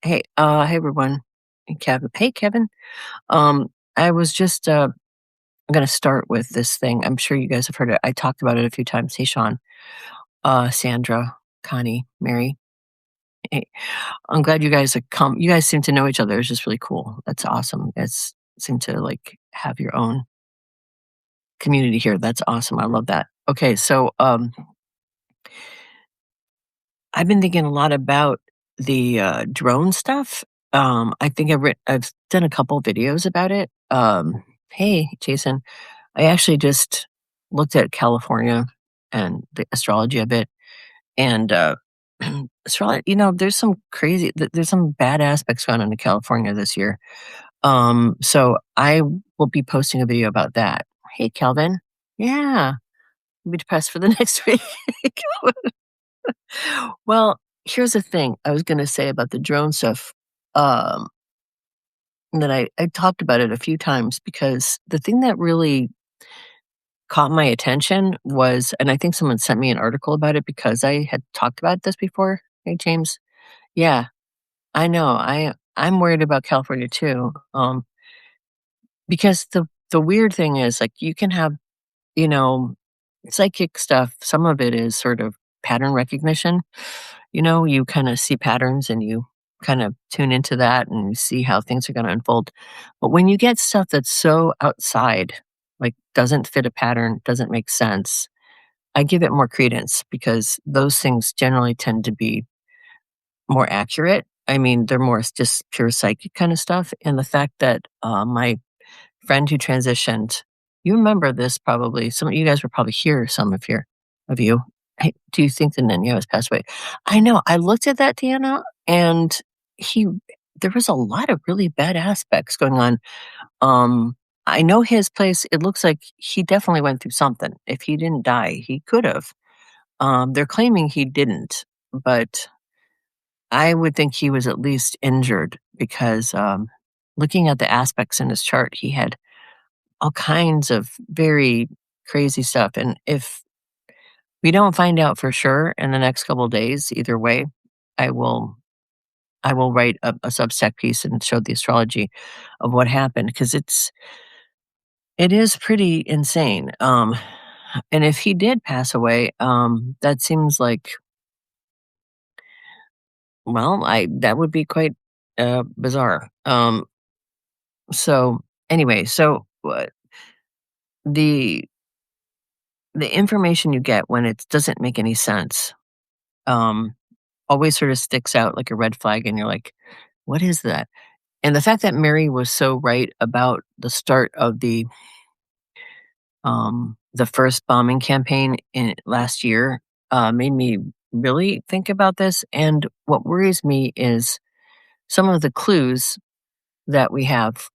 Hey everyone. Hey Kevin. I was just I'm gonna start with this thing. I'm sure you guys have heard it. I talked about it a few times. Hey Sean, Sandra, Connie, Mary. Hey, I'm glad you guys have come. You guys seem to know each other. It's just really cool. That's awesome. It's seem to like have your own community here. That's awesome. I love that. Okay, so I've been thinking a lot about the drone stuff. I think I've done a couple videos about it. Hey, Jason, I actually just looked at California and the astrology of it, and astrology. There's some there's some bad aspects going on in California this year. So I will be posting a video about that. Hey, Calvin. Yeah, I'll be depressed for the next week. Well, here's the thing I was gonna say about the drone stuff, um, that I talked about it a few times because the thing that really caught my attention was and I think someone sent me an article about it because I had talked about this before. Hey, James. Yeah, I know. I'm worried about California too, because the weird thing is, like, you can have, you know, psychic stuff, some of it is sort of pattern recognition. You kinda see patterns and you kind of tune into that and you see how things are gonna unfold. But when you get stuff that's so outside, like doesn't fit a pattern, doesn't make sense, I give it more credence because those things generally tend to be more accurate. I mean, they're more just pure psychic kind of stuff. And the fact that my friend who transitioned, you remember this probably. Some of you guys were probably here. Some of you. Do you think that Nanya has passed away? I know. I looked at that, Deanna, and he. There was a lot of really bad aspects going on. Um, I know his place. It looks like he definitely went through something. If he didn't die, he could have. They're claiming he didn't, but I would think he was at least injured because looking at the aspects in his chart, he had all kinds of very crazy stuff. And if we don't find out for sure in the next couple of days, either way, I will I will write a Substack piece and show the astrology of what happened because it is pretty insane. And if he did pass away, that seems like well, I that would be quite bizarre. So anyway, the the information you get when it doesn't make any sense, um, always sort of sticks out like a red flag, and you're like, "What is that?" And the fact that Mary was so right about the start of the first bombing campaign in last year, made me really think about this. And what worries me is some of the clues that we have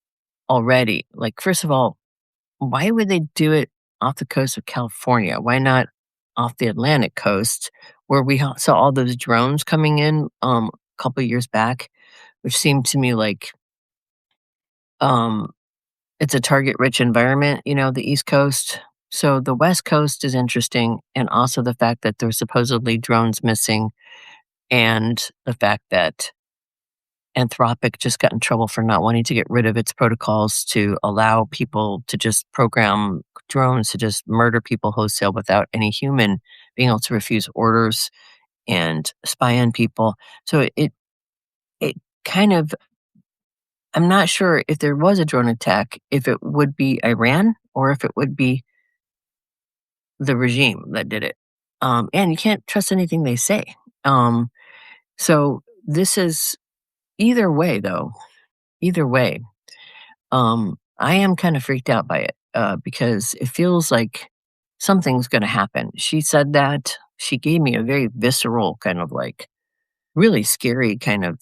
already. Like, first of all, why would they do it off the coast of California? Why not off the Atlantic coast where we saw all those drones coming in a couple of years back, which seemed to me like um, it's a target rich environment, the East Coast. So the West Coast is interesting, and also the fact that there's supposedly drones missing, and the fact that Anthropic just got in trouble for not wanting to get rid of its protocols to allow people to just program drones to just murder people wholesale without any human being able to refuse orders and spy on people. So it kind of I'm not sure if there was a drone attack, if it would be Iran or if it would be the regime that did it. And you can't trust anything they say. Um, so this is either way, though. Either way, I am kind of freaked out by it because it feels like something's going to happen. She said that. She gave me a very visceral kind of like really scary kind of.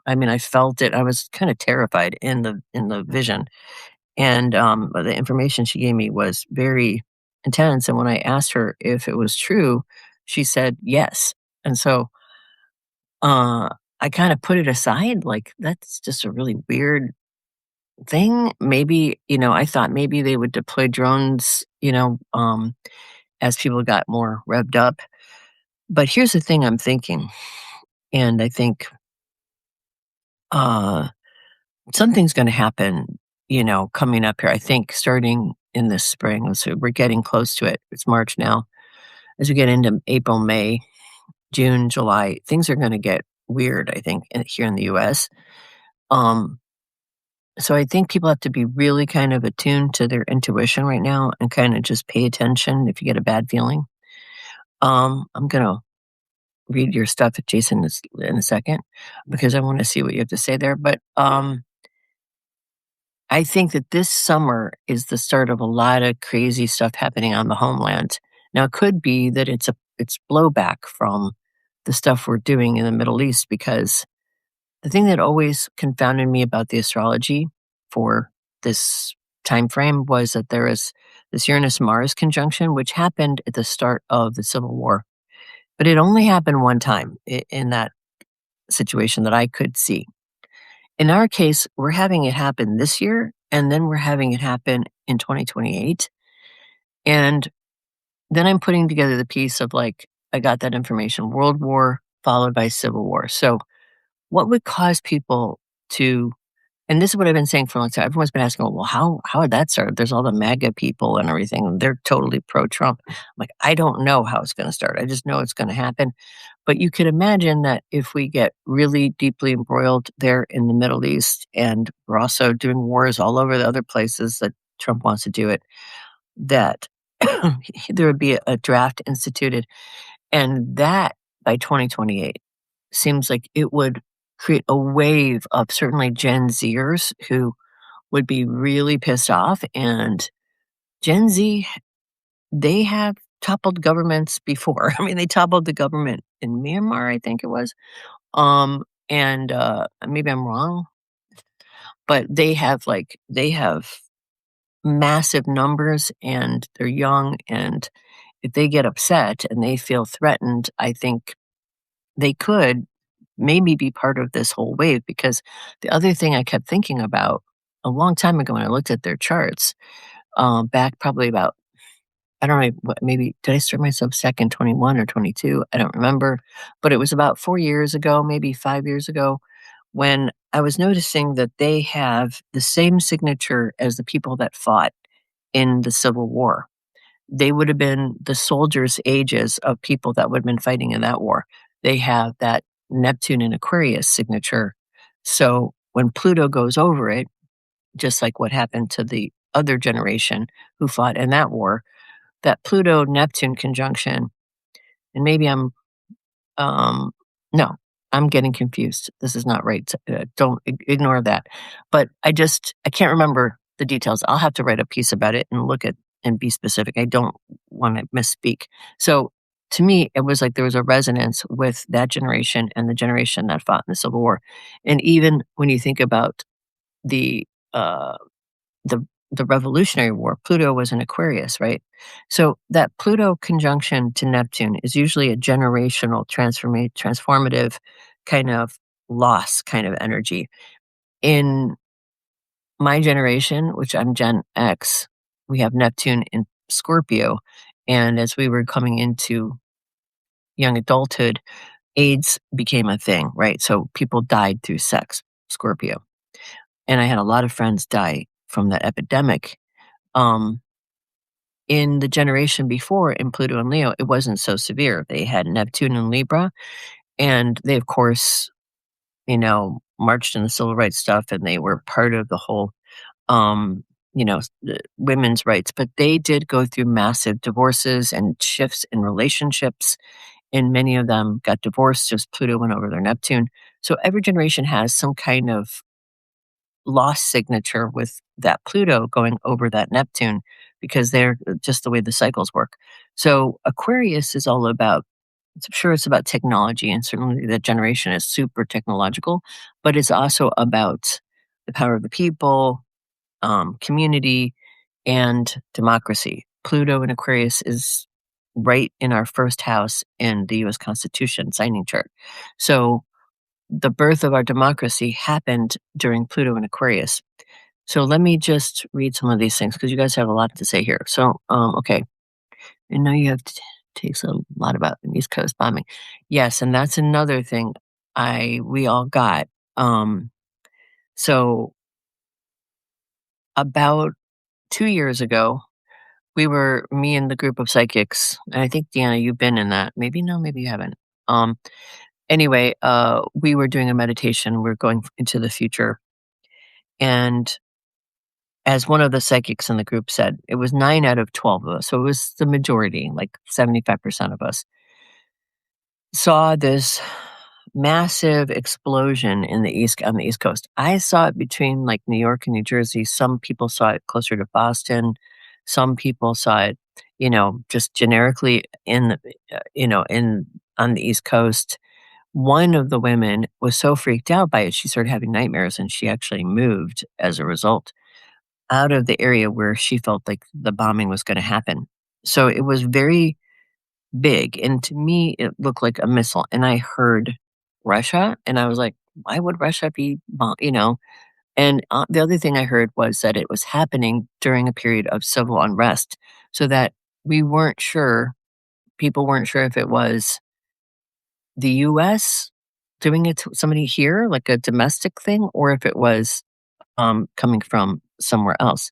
I mean, I felt it. I was kind of terrified in the vision, and but the information she gave me was very intense. And when I asked her if it was true, she said yes. And so uh, I kind of put it aside. Like that's just a really weird thing. Maybe, I thought maybe they would deploy drones, as people got more revved up. But here's the thing I'm thinking, and I think something's going to happen, coming up here. I think starting in the spring. So we're getting close to it. It's March now. As we get into April, May, June, July, things are going to get weird, I think, here in the US. So I think people have to be really kind of attuned to their intuition right now and kind of just pay attention if you get a bad feeling. I'm going to read your stuff, Jason, in a second, because I want to see what you have to say there. But I think that this summer is the start of a lot of crazy stuff happening on the homeland. Now, it could be that it's blowback from the stuff we're doing in the Middle East, because the thing that always confounded me about the astrology for this time frame was that there is this Uranus-Mars conjunction, which happened at the start of the Civil War. But it only happened one time in that situation that I could see. In our case, we're having it happen this year, and then we're having it happen in 2028. And then I'm putting together the piece of like, I got that information, World War followed by Civil War. So what would cause people to, and this is what I've been saying for a long time, everyone's been asking, well, how would that start? There's all the MAGA people and everything, and they're totally pro-Trump. I'm like, I don't know how it's going to start. I just know it's going to happen. But you could imagine that if we get really deeply embroiled there in the Middle East, and we're also doing wars all over the other places that Trump wants to do it, that there would be a draft instituted. And that by 2028 seems like it would create a wave of certainly Gen Zers who would be really pissed off. And Gen Z, they have toppled governments before. I mean, they toppled the government in Myanmar, I think it was. And maybe I'm wrong, but they have massive numbers, and they're young, and if they get upset and they feel threatened, I think they could maybe be part of this whole wave. Because the other thing I kept thinking about a long time ago when I looked at their charts, back probably about, I don't know, maybe did I start myself second 21 or 22? I don't remember, but it was about 4 years ago, maybe 5 years ago, when I was noticing that they have the same signature as the people that fought in the Civil War. They would have been the soldiers' ages of people that would have been fighting in that war. They have that Neptune and Aquarius signature. So when Pluto goes over it, just like what happened to the other generation who fought in that war, that Pluto-Neptune conjunction, and maybe no, I'm getting confused. This is not right. Don't ignore that. But I can't remember the details. I'll have to write a piece about it and look at and be specific. I don't want to misspeak. So to me, it was like there was a resonance with that generation and the generation that fought in the Civil War. And even when you think about the uh, the the Revolutionary War, Pluto was in Aquarius, right? So that Pluto conjunction to Neptune is usually a generational transformative kind of loss kind of energy. In my generation, which I'm Gen X, we have Neptune in Scorpio. And as we were coming into young adulthood, AIDS became a thing, right? So people died through sex, Scorpio. And I had a lot of friends die from that epidemic. In the generation before, in Pluto and Leo, it wasn't so severe. They had Neptune and Libra, and they, of course, marched in the civil rights stuff, and they were part of the whole, women's rights. But they did go through massive divorces and shifts in relationships, and many of them got divorced as Pluto went over their Neptune. So every generation has some kind of lost signature with that Pluto going over that Neptune, because they're just the way the cycles work. So Aquarius is all about, I'm sure it's about technology, and certainly that generation is super technological, but it's also about the power of the people, community, and democracy. Pluto in Aquarius is right in our first house in the US Constitution signing chart. So the birth of our democracy happened during Pluto in Aquarius. So let me just read some of these things, because you guys have a lot to say here. So, okay. I know you have takes a lot about an East Coast bombing. Yes, and that's another thing we all got. So about 2 years ago, me and the group of psychics, and I think, Deanna, you've been in that. Maybe no, maybe you haven't. Anyway, we were doing a meditation. We're going into the future. And as one of the psychics in the group said, it was 9 out of 12 of us. So it was the majority, like 75% of us, saw this massive explosion on the East Coast. I saw it between like New York and New Jersey. Some people saw it closer to Boston. Some people saw it, just generically in on the East Coast. One of the women was so freaked out by it, she started having nightmares, and she actually moved as a result out of the area where she felt like the bombing was going to happen. So it was very big, and to me, it looked like a missile. And I heard Russia, and I was like, "Why would Russia be And the other thing I heard was that it was happening during a period of civil unrest, so that we weren't sure. People weren't sure if it was the U.S. doing it to somebody here, like a domestic thing, or if it was coming from somewhere else.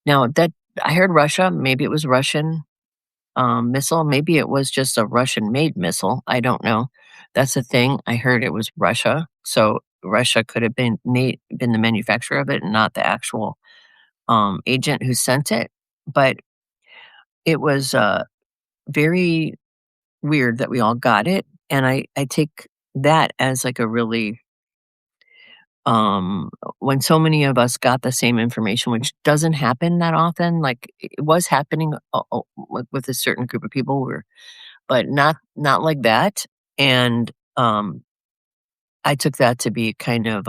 Now that I heard Russia, maybe it was Russian missile. Maybe it was just a Russian-made missile. I don't know. That's the thing. I heard it was Russia, so Russia could have been the manufacturer of it, and not the actual agent who sent it. But it was very weird that we all got it, and I take that as like a really um when so many of us got the same information, which doesn't happen that often. Like it was happening with a certain group of people, but not like that. And I took that to be kind of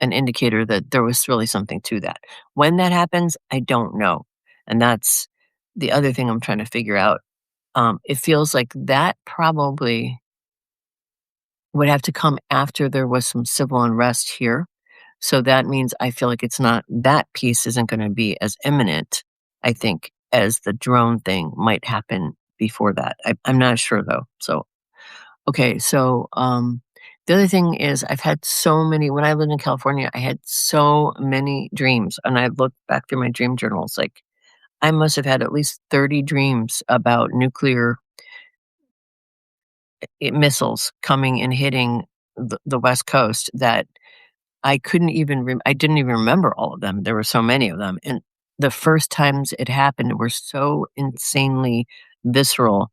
an indicator that there was really something to that. When that happens, I don't know, and that's the other thing I'm trying to figure out. It feels like that probably would have to come after there was some civil unrest here. So that means I feel like it's not that piece isn't gonna be as imminent, I think, as the drone thing might happen before that. I'm not sure, though. So, okay, so, the other thing is I've had so many when I lived in California, I had so many dreams, and I looked back through my dream journals, like, I must have had at least 30 dreams about nuclear missiles coming and hitting the West Coast that I didn't even remember all of them. There were so many of them, and the first times it happened were so insanely visceral,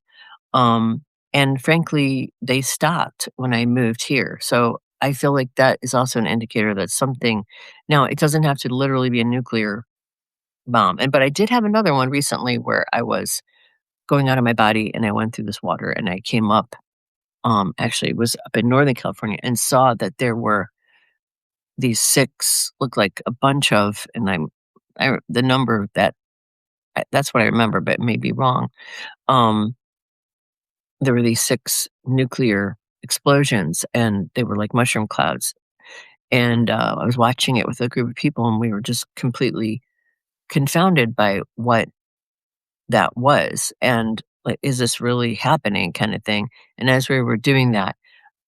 um, and frankly, they stopped when I moved here. So I feel like that is also an indicator that something. Now, it doesn't have to literally be a nuclear bomb, but I did have another one recently where I was going out of my body, and I went through this water, and I came up, actually, it was up in Northern California, and saw that there were these 6 look like a bunch of, and the number that's what I remember, but it may be wrong. Um, there were these 6 nuclear explosions, and they were like mushroom clouds, and, I was watching it with a group of people, and we were just completely confounded by what that was, and, like, "Is this really happening?" kinda thing, and as we were doing that,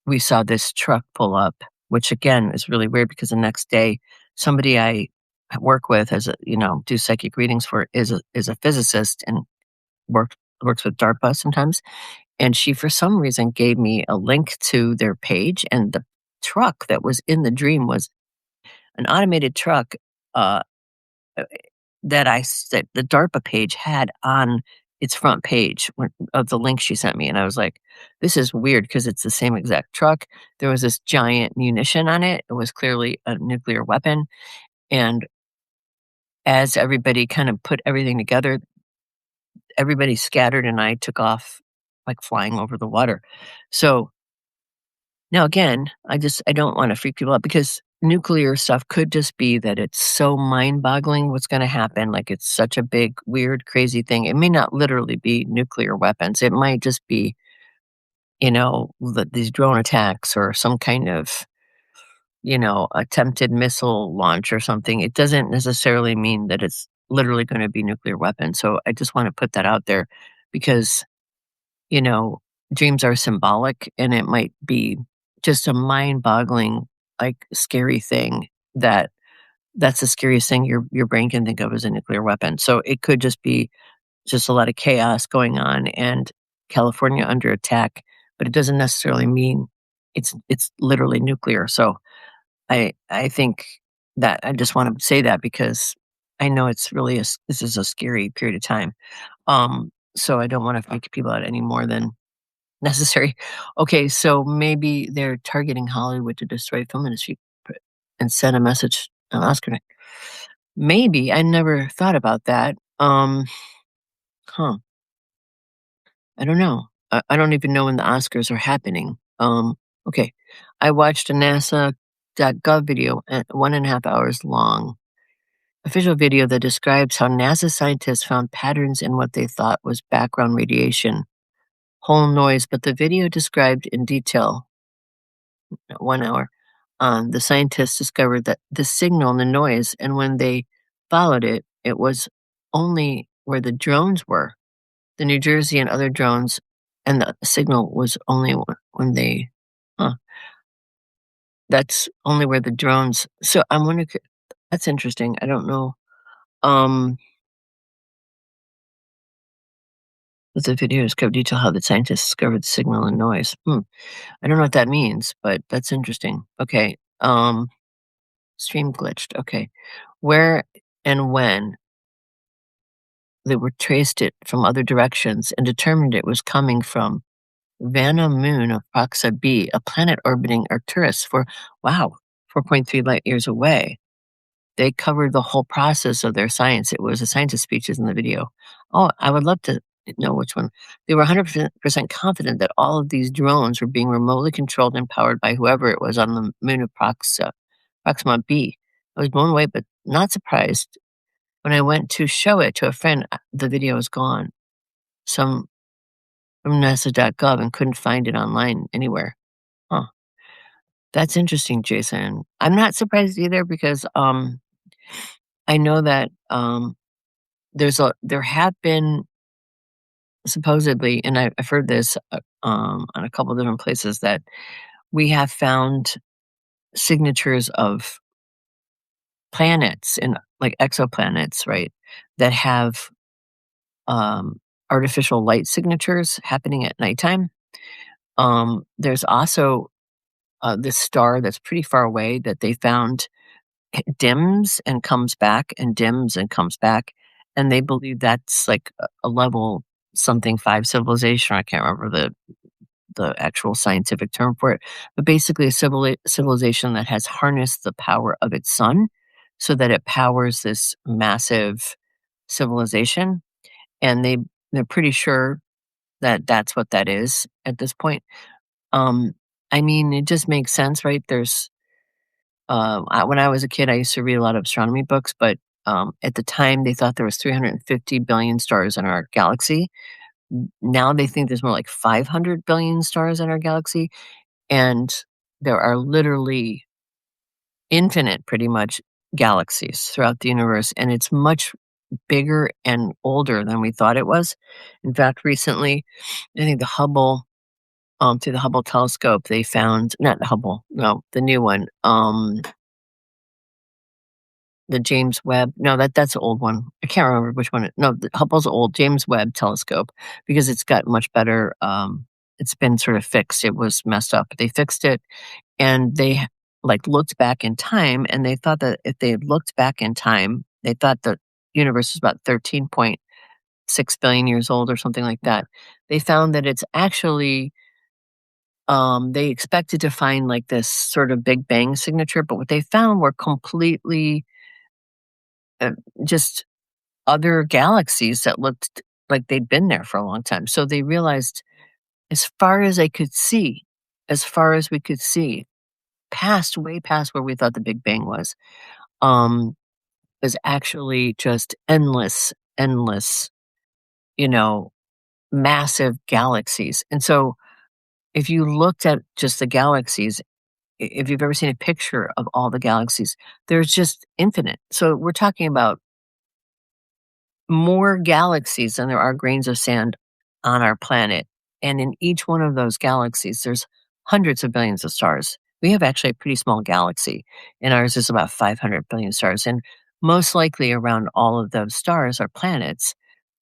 we saw this truck pull up, which again is really weird because the next day, somebody I work with as do psychic readings for is a physicist and works with DARPA sometimes. And she, for some reason, gave me a link to their page, and the truck that was in the dream was an automated truck uh, uh, that the DARPA page had on its front page of the link she sent me, and I was like, "This is weird because it's the same exact truck." There was this giant munition on it. It was clearly a nuclear weapon, and as everybody kind of put everything together, everybody scattered, and I took off like flying over the water. So now again, I don't wanna freak people out because nuclear stuff could just be that it's so mind-boggling what's gonna happen, like, it's such a big, weird, crazy thing. It may not literally be nuclear weapons. It might just be, these drone attacks or some kind of, attempted missile launch or something. It doesn't necessarily mean that it's literally gonna be nuclear weapons. So I just wanna put that out there because you know, dreams are symbolic, and it might be just a mind-boggling, like, scary thing that's the scariest thing your brain can think of as a nuclear weapon. So it could just be just a lot of chaos going on and California under attack, but it doesn't necessarily mean it's literally nuclear. So I think that I just want to say that because I know it's really this is a scary period of time. So I don't want to freak people out any more than necessary. Okay, so maybe they're targeting Hollywood to destroy film industry and send a message on Oscar night. Maybe I never thought about that. Huh? I don't know. I don't even know when the Oscars are happening. Okay, I watched a NASA.gov video, 1.5 hours long, official video that describes how NASA scientists found patterns in what they thought was background radiation, whole noise. But the video described in detail 1 hour. The scientists discovered that the signal and the noise, and when they followed it, it was only where the drones were, the New Jersey and other drones, and the signal was only when they. Huh, that's only where the drones. So I'm wondering. That's interesting. I don't know. Um, the video described detail how the scientists discovered the signal and noise. I don't know what that means, but that's interesting. Okay. Stream glitched. Okay. Where and when they were traced it from other directions and determined it was coming from Vanna moon of Proxa b, a planet orbiting Arcturus for, wow, 4.3 light years away. They covered the whole process of their science. It was a scientist speeches in the video. Oh, I would love to know which one. They were 100% confident that all of these drones were being remotely controlled and powered by whoever it was on the moon of Proxima b. I was blown away, but not surprised. When I went to show it to a friend, the video was gone. Some from NASA.gov and couldn't find it online anywhere. Huh. That's interesting, Jason. I'm not surprised either because I know that there have been supposedly, and I've heard this on a couple of different places that we have found signatures of planets and like exoplanets, right, that have artificial light signatures happening at nighttime. There's also this star that's pretty far away that they found dims and comes back and dims and comes back, and they believe that's like a level something 5 civilization. I can't remember the actual scientific term for it, but basically a civilization that has harnessed the power of its sun so that it powers this massive civilization, and they're pretty sure that that's what that is at this point. Um, I mean, it just makes sense, right? When I was a kid, I used to read a lot of astronomy books, but at the time they thought there was 350 billion stars in our galaxy. Now they think there's more like 500 billion stars in our galaxy, and there are literally infinite, pretty much, galaxies throughout the universe, and it's much bigger and older than we thought it was. In fact, recently, I think through the Hubble telescope, they found not Hubble, no, the new one, the James Webb. No, that's the old one. I can't remember which one. No, the Hubble's old James Webb telescope because it's got much better. It's been sort of fixed. It was messed up. They fixed it, and they like looked back in time, and they thought that if they had looked back in time, they thought the universe was about 13.6 billion years old or something like that. They found that it's actually they expected to find like this sort of Big Bang signature, but what they found were completely just other galaxies that looked like they'd been there for a long time. So they realized as far as they could see, as far as we could see, way past where we thought the Big Bang um, was actually just endless, you know, massive galaxies. And so if you looked at just the galaxies, if you've ever seen a picture of all the galaxies, there's just infinite. So we're talking about more galaxies than there are grains of sand on our planet. And in each one of those galaxies, there's hundreds of billions of stars. we have actually a pretty small galaxy, and ours is about 500 billion stars. And most likely around all of those stars are planets.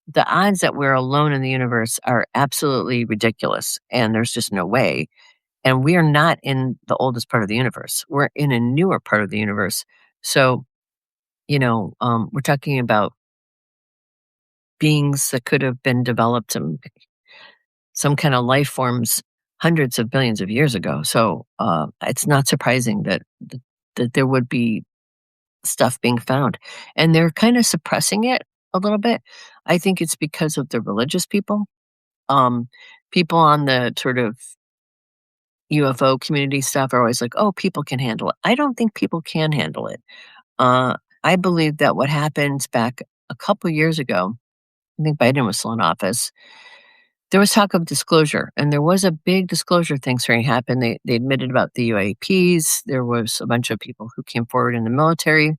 The odds that we're alone in the universe are absolutely ridiculous, and there's just no way. And we are not in the oldest part of the universe. We're in a newer part of the universe. So, we're talking about beings that could have been developed in some kind of life forms hundreds of billions of years ago. So it's not surprising that there would be stuff being found, and they're kind of suppressing it a little bit. I think it's because of the religious people, people on the sort of UFO community stuff are always like, "Oh, people can handle it." I don't think people can handle it. I believe that what happened back a couple years ago, I think Biden was still in office, there was talk of disclosure, and there was a big disclosure thing starting to happen. They admitted about the UAPs. There was a bunch of people who came forward in the military.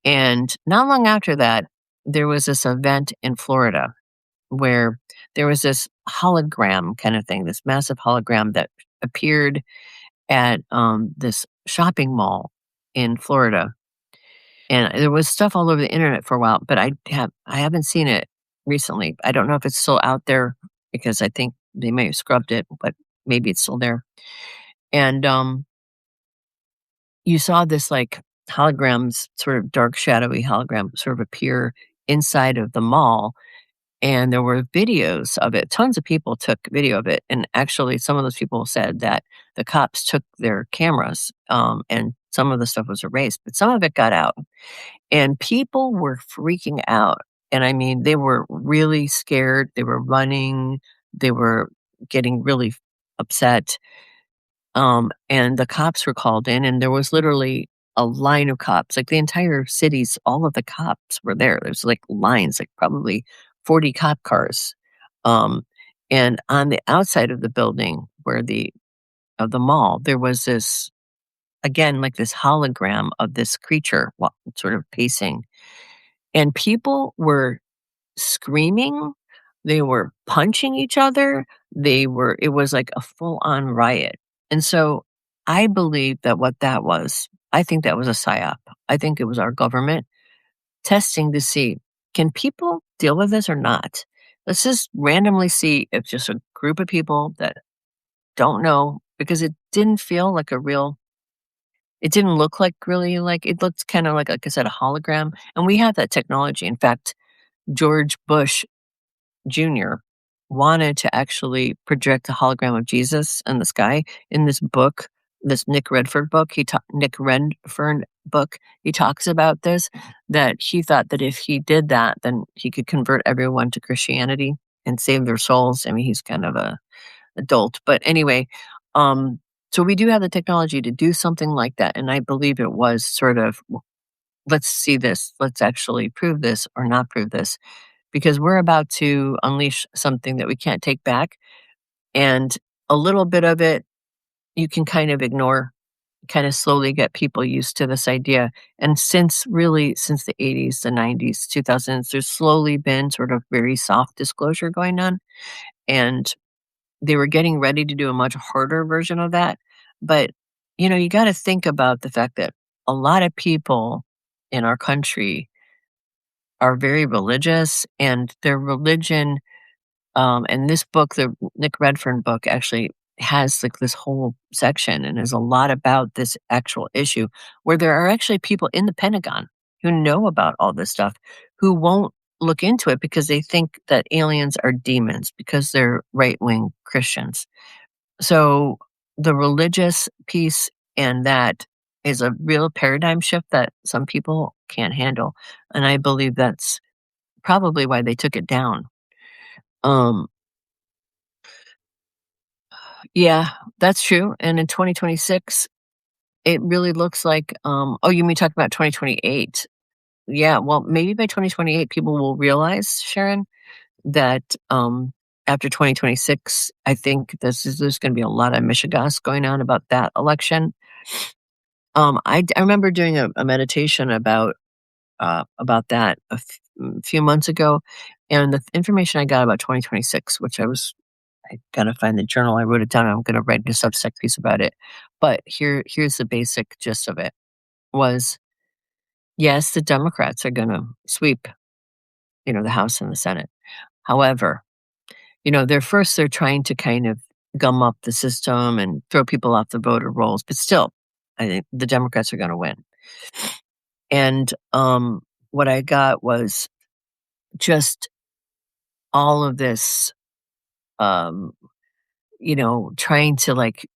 And not long after that, there was this event in Florida where there was this hologram kind of thing, this massive hologram that appeared at this shopping mall in Florida. And there was stuff all over the internet for a while, but I haven't seen it recently. I don't know if it's still out there because I think they may have scrubbed it, but maybe it's still there. And you saw this like holograms, sort of dark, shadowy hologram sort of appear inside of the mall. And there were videos of it. Tons of people took video of it. And actually, some of those people said that the cops took their cameras and some of the stuff was erased, but some of it got out. And people were freaking out. And I mean, they were really scared. They were running. They were getting really upset. And the cops were called in, and there was literally a line of cops. Like the entire city's, all of the cops were there. There's like lines, like probably 40 cop cars. And on the outside of the building of the mall, there was this, again, like this hologram of this creature sort of pacing. And people were screaming, they were punching each other, it was like a full-on riot. And so I believe that what that was, I think that was a psyop. I think it was our government testing to see, can people deal with this or not? Let's just randomly see if just a group of people that don't know, because it didn't feel like it didn't look like really like, it looked kind of like I said, a hologram. And we have that technology. In fact, George Bush Jr. wanted to actually project a hologram of Jesus in the sky. In this book, this Nick Redfern book, he talks about this, that he thought that if he did that, then he could convert everyone to Christianity and save their souls. I mean, he's kind of a adult, but anyway, so we do have the technology to do something like that, and I believe it was sort of, let's see this, let's actually prove this or not prove this, because we're about to unleash something that we can't take back. And a little bit of it you can kind of ignore, kind of slowly get people used to this idea. And since the 80s, the 90s, 2000s, there's slowly been sort of very soft disclosure going on. And they were getting ready to do a much harder version of that. But, you got to think about the fact that a lot of people in our country are very religious, and their religion, and this book, the Nick Redfern book, actually has like this whole section and is a lot about this actual issue, where there are actually people in the Pentagon who know about all this stuff who won't look into it because they think that aliens are demons because they're right-wing Christians. So the religious piece, and that is a real paradigm shift that some people can't handle. And I believe that's probably why they took it down. Um, yeah, that's true. And in 2026, it really looks like, oh, you mean talk about 2028? Yeah, well, maybe by 2028, people will realize, Sharon, that after 2026, I think there's going to be a lot of mishigas going on about that election. I remember doing a meditation about that a few months ago, and the information I got about 2026, which I was I gotta find the journal. I wrote it down. I'm gonna write a Substack piece about it. But here's the basic gist of it was, yes, the Democrats are gonna sweep, the House and the Senate. However, they're trying to kind of gum up the system and throw people off the voter rolls, but still, I think the Democrats are gonna win. And what I got was just all of this, um, trying to like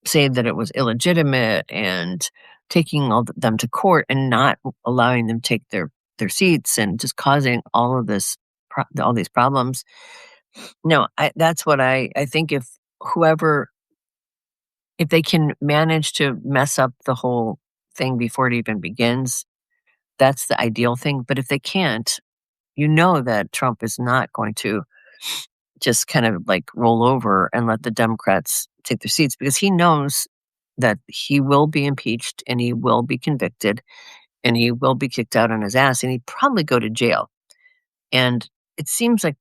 say that it was illegitimate and taking them to court and not allowing them to take their seats and just causing all of this, all these problems. No, that's what I think. If they can manage to mess up the whole thing before it even begins, that's the ideal thing. But if they can't, that Trump is not going to just kind of like roll over and let the Democrats take their seats, because he knows that he will be impeached and he will be convicted and he will be kicked out on his ass and he'd probably go to jail. And it seems like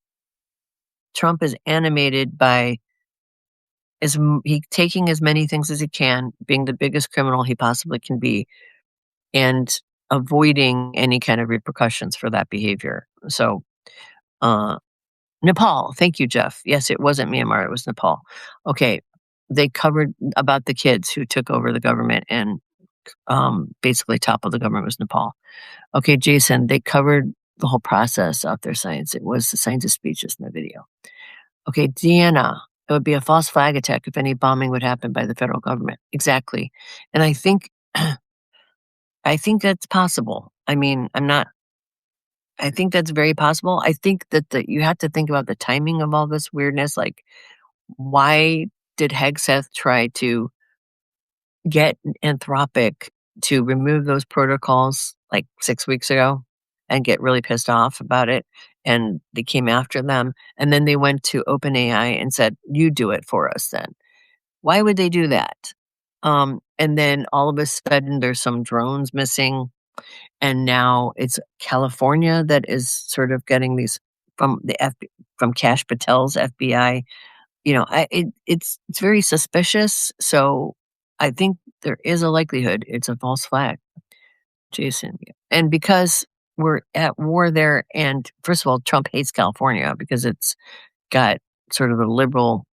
Trump is animated by he taking as many things as he can, being the biggest criminal he possibly can be, and avoiding any kind of repercussions for that behavior. So, Nepal. Thank you, Jeff. Yes, it wasn't Myanmar. It was Nepal. Okay. They covered about the kids who took over the government and basically toppled the government. Was Nepal. Okay, Jason, they covered the whole process of their science. It was the scientist speeches in the video. Okay, Deanna, it would be a false flag attack if any bombing would happen by the federal government. Exactly. And I think that's possible. I mean, I think that's very possible. I think that you have to think about the timing of all this weirdness. Like, why did Hegseth try to get Anthropic to remove those protocols like 6 weeks ago and get really pissed off about it? And they came after them. And then they went to OpenAI and said, you do it for us then. Why would they do that? And then all of a sudden there's some drones missing. And now it's California that is sort of getting these from from Kash Patel's FBI. It's very suspicious. So I think there is a likelihood it's a false flag, Jason. And because we're at war there, and first of all, Trump hates California because it's got sort of a liberal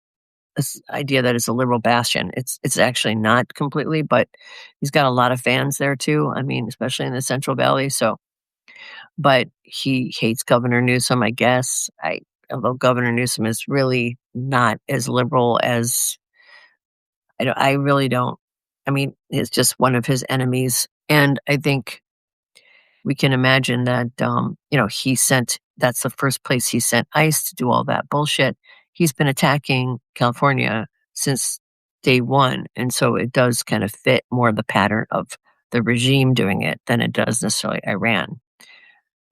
this idea that it's a liberal bastion. It's actually not completely, but he's got a lot of fans there too. I mean, especially in the Central Valley. So, but he hates Governor Newsom, I guess. Although Governor Newsom is really not as liberal as I really don't. I mean, it's just one of his enemies, and I think we can imagine that. That's the first place he sent ICE to do all that bullshit. He's been attacking California since day one, and so it does kind of fit more the pattern of the regime doing it than it does necessarily Iran.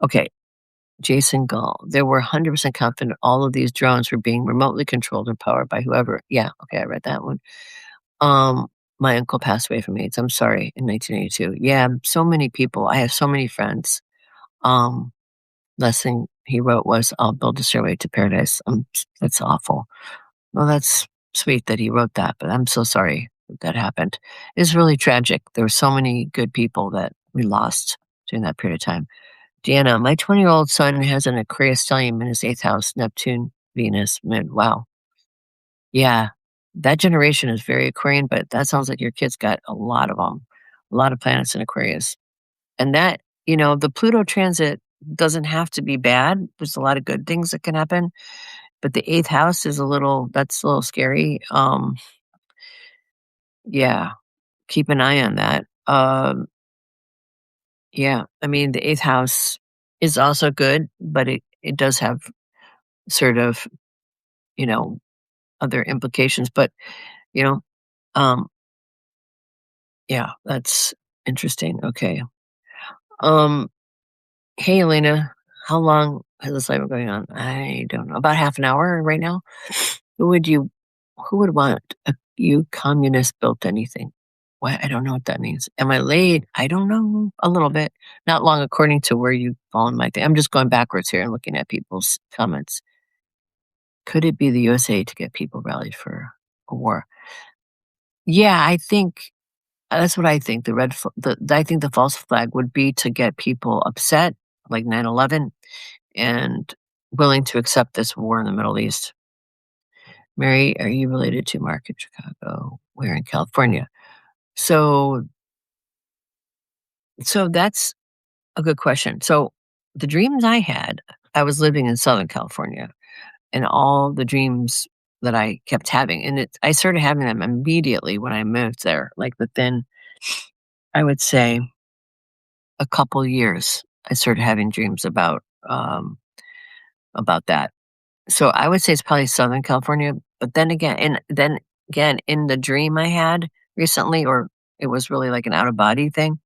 Okay, Jason Gull. They were 100% confident all of these drones were being remotely controlled and powered by whoever. Yeah, okay, I read that one. My uncle passed away from AIDS. I'm sorry, in 1982. Yeah, so many people. I have so many friends. Last thing he wrote was, I'll build a stairway to paradise. That's awful. Well, that's sweet that he wrote that, but I'm so sorry that happened. It's really tragic. There were so many good people that we lost during that period of time. Deanna, my 20-year-old son has an Aquarius stellium in his 8th house, Neptune, Venus, Mid. Wow. Yeah, that generation is very Aquarian, but that sounds like your kid's got a lot of them, a lot of planets in Aquarius. And that, the Pluto transit doesn't have to be bad. There's a lot of good things that can happen, but the 8th house is that's a little scary. Yeah, keep an eye on that. Yeah, I mean, the 8th house is also good, but it does have sort of, other implications, but, yeah, that's interesting. Okay. Hey, Elena, how long has this live been going on? I don't know. About half an hour right now. Who would want you communist built anything? What? I don't know what that means. Am I late? I don't know. A little bit. Not long according to where you fall in my thing. I'm just going backwards here and looking at people's comments. Could it be the USA to get people rallied for a war? Yeah, I think that's what I think. I think the false flag would be to get people upset, like 9/11, and willing to accept this war in the Middle East. Mary, are you related to Mark in Chicago? We're in California. So, so that's a good question. So, the dreams I had, I was living in Southern California, and all the dreams that I kept having, and I started having them immediately when I moved there, like within, I would say, a couple years. I started having dreams about that. So I would say it's probably Southern California, but then again, in the dream I had recently, or it was really like an out of body thing.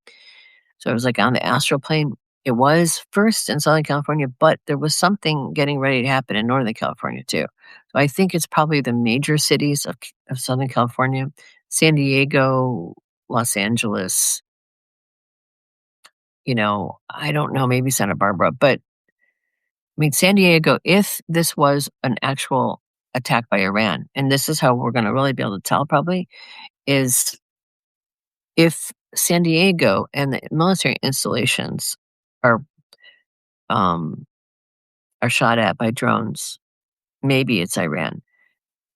So it was like on the astral plane. It was first in Southern California, but there was something getting ready to happen in Northern California too. So I think it's probably the major cities of Southern California, San Diego, Los Angeles, I don't know, maybe Santa Barbara, but I mean, San Diego, if this was an actual attack by Iran, and this is how we're going to really be able to tell probably, is if San Diego and the military installations are um, are shot at by drones, maybe it's Iran.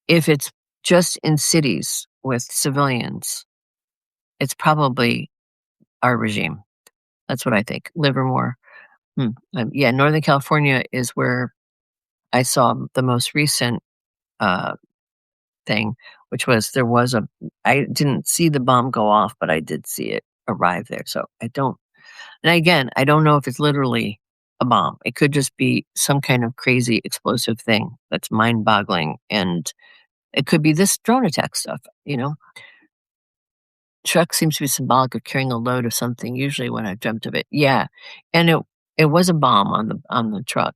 If it's just in cities with civilians, it's probably our regime. That's what I think. Livermore. Yeah, Northern California is where I saw the most recent uh, thing, which was I didn't see the bomb go off, but I did see it arrive there. So I don't know if it's literally a bomb. It could just be some kind of crazy explosive thing that's mind boggling. And it could be this drone attack stuff. Truck seems to be symbolic of carrying a load of something, usually when I've dreamt of it. Yeah. And it was a bomb on the truck.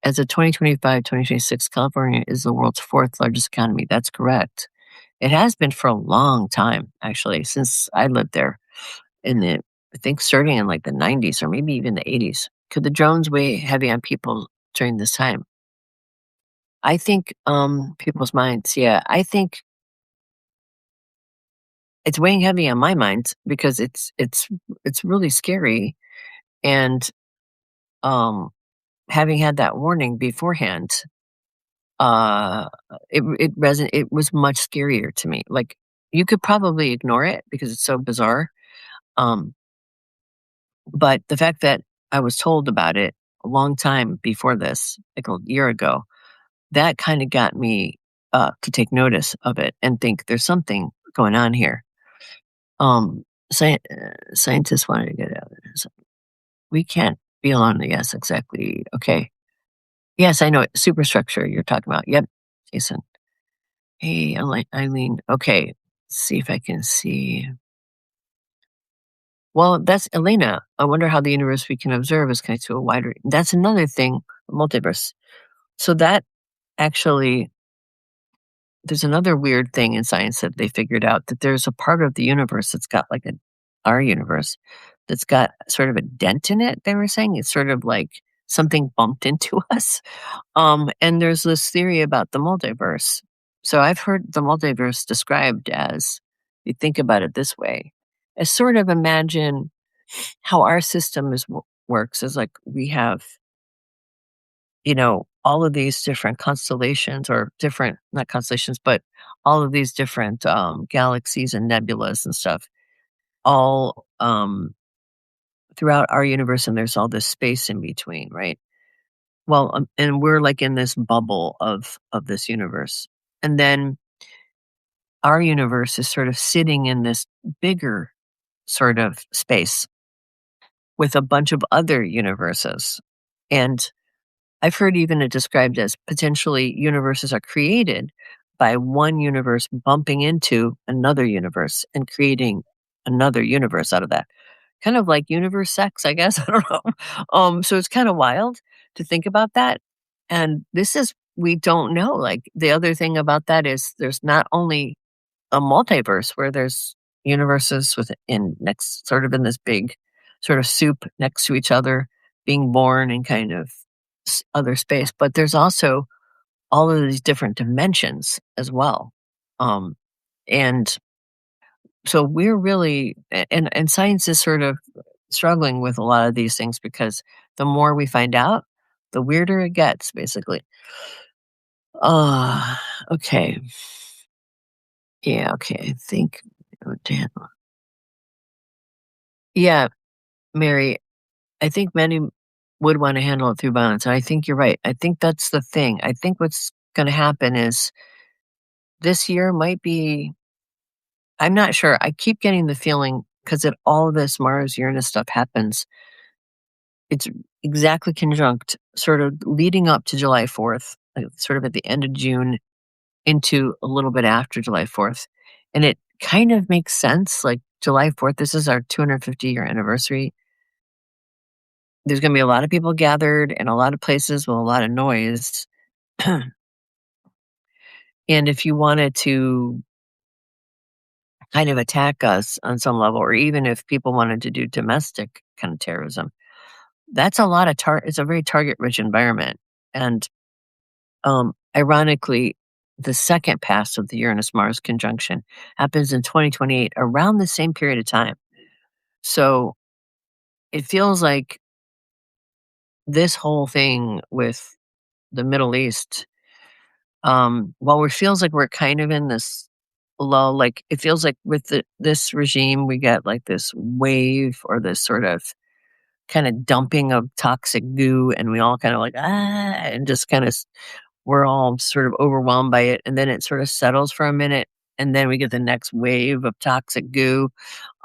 As of 2025-2026, California is the world's fourth largest economy. That's correct. It has been for a long time, actually, since I lived there I think starting in like the 90s or maybe even the 80s. Could the drones weigh heavy on people during this time? I think people's minds, yeah. I think it's weighing heavy on my mind because it's really scary. And having had that warning beforehand, uh it was much scarier to me. Like, you could probably ignore it because it's so bizarre. Um but the fact that I was told about it a long time before this, like a year ago, that kind of got me to take notice of it and think there's something going on here. um Scientists wanted to get out of this. We can't be alone. Yes, exactly. Okay. Yes, I know it. Superstructure you're talking about. Yep. Jason. Hey, Eileen. Okay. Let's see if I can see. Well, that's Elena. I wonder how the universe we can observe is connected to a wider. That's another thing, multiverse. So that actually, there's another weird thing in science that they figured out, that there's a part of the universe that's got like our universe that's got sort of a dent in it. They were saying it's sort of like something bumped into us. And there's this theory about the multiverse. So I've heard the multiverse described as, you think about it this way, as sort of imagine how our system works is like we have, all of these different constellations, or different, not constellations, but all of these different galaxies and nebulas and stuff, all throughout our universe, and there's all this space in between, right? Well, and we're like in this bubble of this universe. And then our universe is sort of sitting in this bigger sort of space with a bunch of other universes. And I've heard even it described as potentially universes are created by one universe bumping into another universe and creating another universe out of that. Kind of like universe sex, I guess. I don't know. So it's kind of wild to think about that. And we don't know. Like, the other thing about that is there's not only a multiverse where there's universes next, sort of in this big sort of soup next to each other, being born in kind of other space, but there's also all of these different dimensions as well. And so we're really and science is sort of struggling with a lot of these things because the more we find out, the weirder it gets, basically. Uh, okay. Yeah, okay. I think oh, damn. Yeah, Mary, I think many would want to handle it through violence. And I think you're right. I think that's the thing. I think what's going to happen is this year might be, I'm not sure. I keep getting the feeling because all of this Mars Uranus stuff happens, it's exactly conjunct, sort of leading up to July 4th, like sort of at the end of June into a little bit after July 4th. And it kind of makes sense. Like July 4th, this is our 250-year anniversary. There's going to be a lot of people gathered in a lot of places with a lot of noise. And if you wanted to kind of attack us on some level, or even if people wanted to do domestic kind of terrorism, that's a lot of it's a very target rich environment. And ironically, the second pass of the Uranus Mars conjunction happens in 2028, around the same period of time. So it feels like this whole thing with the Middle East, while it feels like we're kind of in this lull, like it feels like with this regime, we get like this wave or this sort of kind of dumping of toxic goo, and we all kind of like, and just kind of, we're all sort of overwhelmed by it. And then it sort of settles for a minute. And then we get the next wave of toxic goo.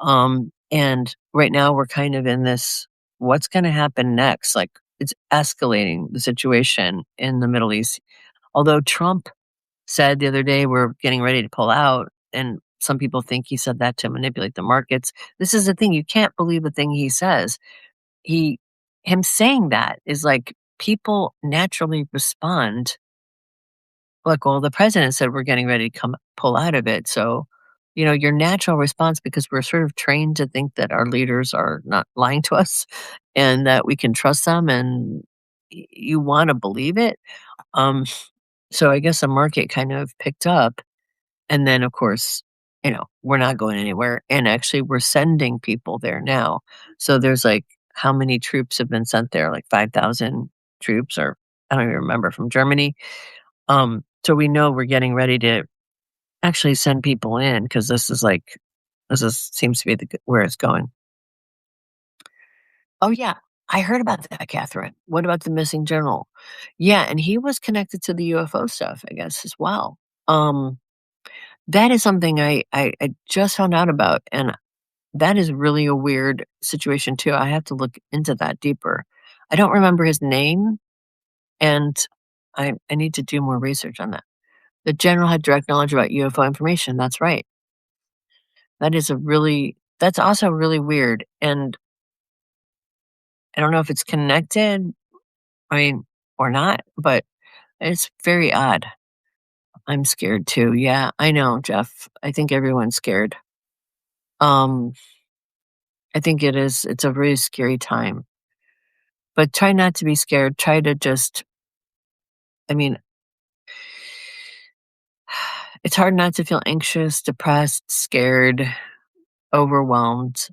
And right now we're kind of in this, what's going to happen next? Like it's escalating the situation in the Middle East. Although Trump said the other day, we're getting ready to pull out. And some people think he said that to manipulate the markets. This is the thing. You can't believe the thing he says. Him saying that is like people naturally respond. Like, well, the president said we're getting ready to pull out of it. So, your natural response, because we're sort of trained to think that our leaders are not lying to us and that we can trust them, and you want to believe it. Um, so I guess the market kind of picked up. And then, of course, we're not going anywhere. And actually, we're sending people there now. So there's like, how many troops have been sent there? Like 5,000 troops, or I don't even remember, from Germany. So we know we're getting ready to actually send people in, because seems to be where it's going. Oh yeah, I heard about that, Catherine. What about the missing general? Yeah, and he was connected to the UFO stuff, I guess, as well. That is something I just found out about, and that is really a weird situation too. I have to look into that deeper. I don't remember his name, and I need to do more research on that. The general had direct knowledge about UFO information. That's right. That's also really weird. And I don't know if it's connected, I mean, or not, but it's very odd. I'm scared too. Yeah, I know, Jeff. I think everyone's scared. Um, I think it's a really scary time. But try not to be scared. Try to just, I mean, it's hard not to feel anxious, depressed, scared, overwhelmed.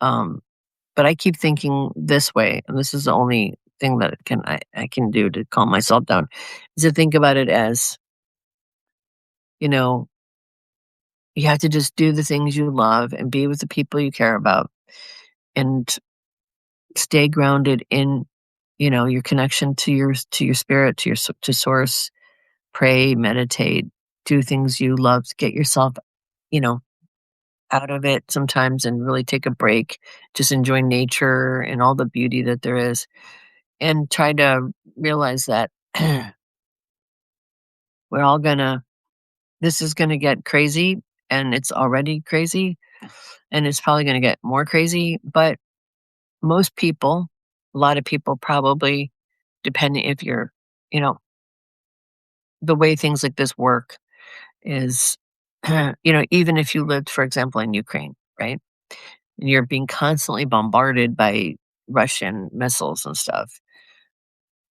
But I keep thinking this way, and this is the only thing that I can do to calm myself down, is to think about it as, you know, you have to just do the things you love and be with the people you care about and stay grounded in, your connection to your spirit, to source, pray, meditate, do things you love, get yourself, you know, out of it sometimes and really take a break, just enjoy nature and all the beauty that there is, and try to realize that we're all this is gonna get crazy, and it's already crazy, and it's probably gonna get more crazy. But most people, a lot of people probably, depending if you're, you know, the way things like this work is, even if you lived, for example, in Ukraine, right? And you're being constantly bombarded by Russian missiles and stuff.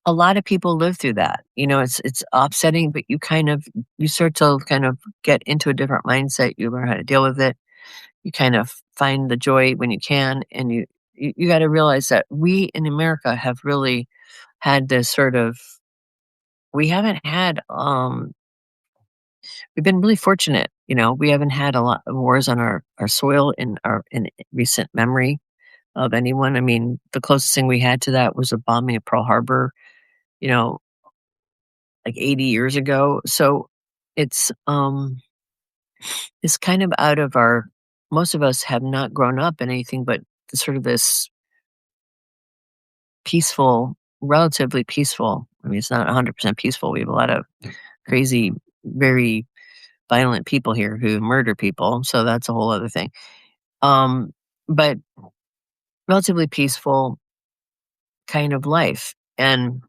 a lot of people live through that. It's upsetting, but you start to kind of get into a different mindset. You learn how to deal with it. You kind of find the joy when you can, and you got to realize that we in America have really had this sort of we haven't had we've been really fortunate. We haven't had a lot of wars on our soil in recent memory of anyone. I mean, the closest thing we had to that was a bombing of Pearl Harbor, you know, like 80 years ago. So it's it's kind of out of our most of us have not grown up in anything but sort of this peaceful, relatively peaceful. I mean, it's not 100% peaceful. We have a lot of crazy, very violent people here who murder people. So that's a whole other thing. But relatively peaceful kind of life. And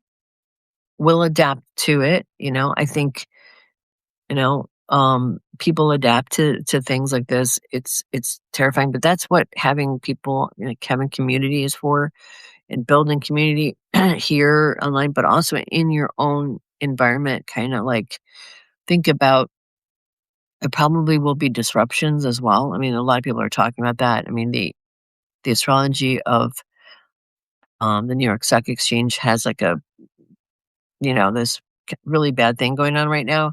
we'll adapt to it. I think, people adapt to things like this. It's terrifying, but that's what having people, like having community is for, and building community here online, but also in your own environment. Kind of like think about there probably will be disruptions as well. I mean, a lot of people are talking about that. I mean, the astrology of the New York Stock Exchange has like this really bad thing going on right now.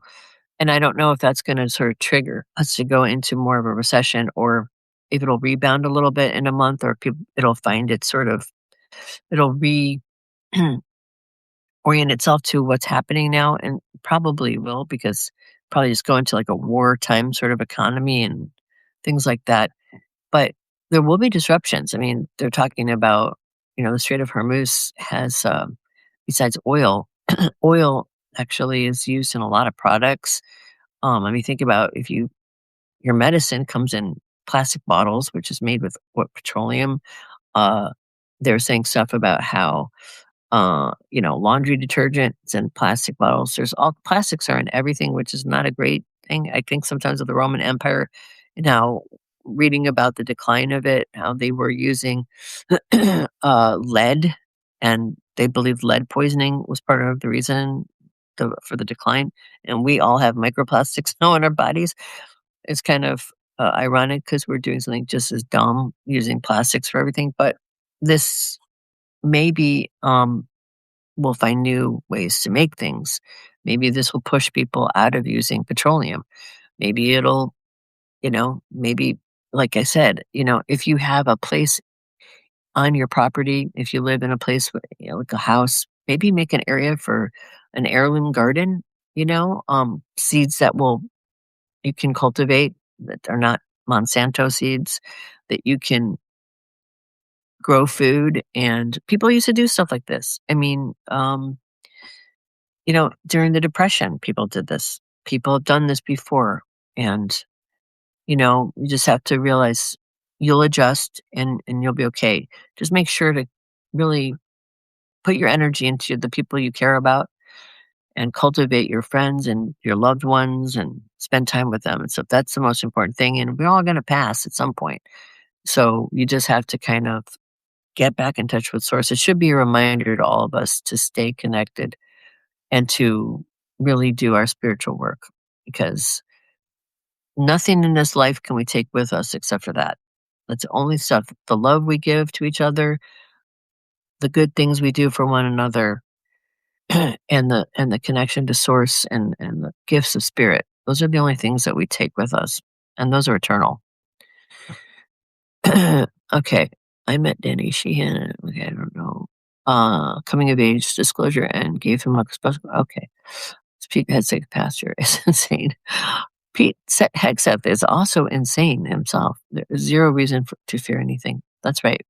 And I don't know if that's going to sort of trigger us to go into more of a recession, or if it'll rebound a little bit in a month, or if it'll find it'll orient itself to what's happening now, and probably will, because probably just go into like a wartime sort of economy and things like that. But there will be disruptions. I mean, they're talking about, the Strait of Hormuz has, besides oil, oil actually is used in a lot of products. I mean, think about if your medicine comes in plastic bottles, which is made with petroleum. Uh, they're saying stuff about how laundry detergents and plastic bottles. There's all plastics are in everything, which is not a great thing. I think sometimes of the Roman Empire, now reading about the decline of it, how they were using lead, and they believed lead poisoning was part of the reason for the decline. And we all have microplastics now in our bodies. It's kind of ironic because we're doing something just as dumb, using plastics for everything. But this maybe we'll find new ways to make things. Maybe this will push people out of using petroleum. Maybe it'll, maybe, like I said, if you have a place on your property, if you live in a place like a house, maybe make an area for an heirloom garden, seeds that you can cultivate that are not Monsanto seeds, that you can grow food. And people used to do stuff like this. I mean, during the Depression, people did this. People have done this before. And, you just have to realize you'll adjust and you'll be okay. Just make sure to really put your energy into the people you care about, and cultivate your friends and your loved ones and spend time with them. And so that's the most important thing. And we're all going to pass at some point. So you just have to kind of get back in touch with source. It should be a reminder to all of us to stay connected and to really do our spiritual work, because nothing in this life can we take with us except for that. That's the only stuff. The love we give to each other, the good things we do for one another, and the connection to source, and the gifts of spirit. Those are the only things that we take with us, and those are eternal. Okay. I met Danny Sheehan. Okay, I don't know. Coming of age disclosure, and gave him a special. Okay. Pete Hegseth pastor is insane. Pete Hegseth is also insane himself. There's zero reason to fear anything. That's right.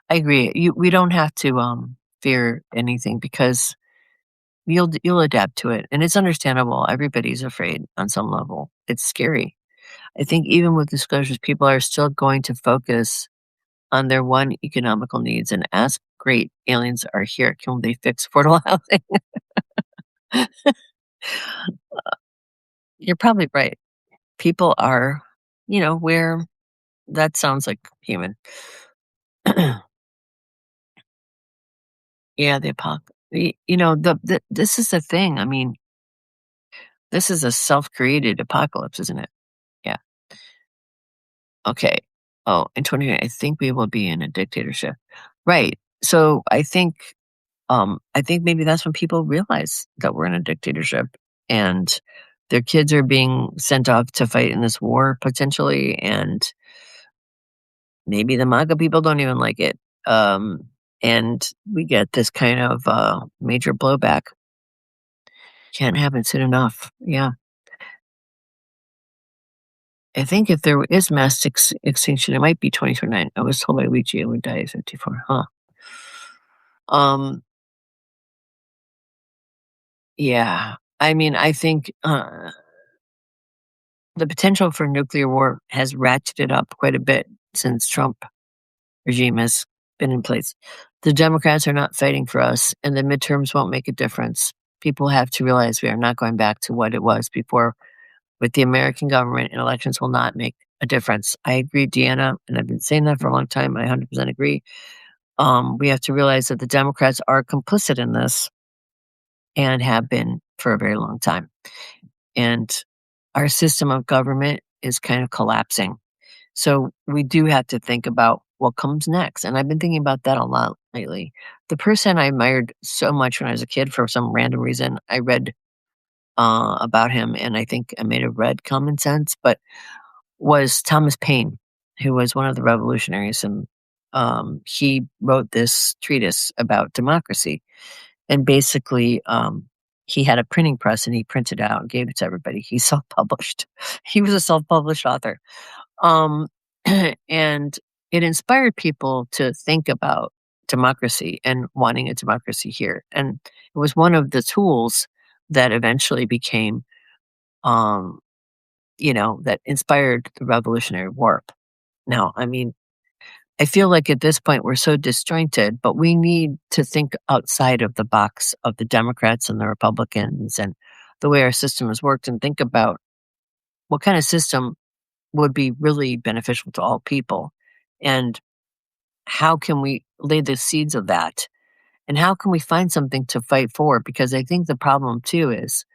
I agree. We don't have to fear anything, because you'll adapt to it, and it's understandable. Everybody's afraid on some level. It's scary. I think even with disclosures, people are still going to focus on their one economical needs and ask, great, aliens are here. Can they fix affordable housing? You're probably right. People are, where that sounds like human. Yeah, the this is the thing. I mean, this is a self-created apocalypse, isn't it? Yeah. Okay. Oh, in 20, I think we will be in a dictatorship. Right. So I think maybe that's when people realize that we're in a dictatorship and their kids are being sent off to fight in this war potentially, and maybe the MAGA people don't even like it. And we get this kind of major blowback. Can't happen soon enough. Yeah. I think if there is mass extinction, it might be 2029. I was told by Ouija it would die at 54. Huh. Um, yeah. I mean, I think the potential for nuclear war has ratcheted up quite a bit since Trump regime has been in place. The Democrats are not fighting for us, and the midterms won't make a difference. People have to realize we are not going back to what it was before with the American government, and elections will not make a difference. I agree, Deanna, and I've been saying that for a long time. I 100% agree. We have to realize that the Democrats are complicit in this and have been for a very long time. And our system of government is kind of collapsing. So we do have to think about what comes next. And I've been thinking about that a lot lately. The person I admired so much when I was a kid, for some random reason, I read about him, and I think I may have read Common Sense, but was Thomas Paine, who was one of the revolutionaries. And he wrote this treatise about democracy. And basically, he had a printing press and he printed out and gave it to everybody. He self-published. He was a self-published author. Um, and it inspired people to think about democracy and wanting a democracy here. And it was one of the tools that eventually became, um, that inspired the Revolutionary War. Now, I mean, I feel like at this point we're so disjointed, but we need to think outside of the box of the Democrats and the Republicans and the way our system has worked, and think about what kind of system would be really beneficial to all people, and how can we lay the seeds of that, and how can we find something to fight for? Because I think the problem too is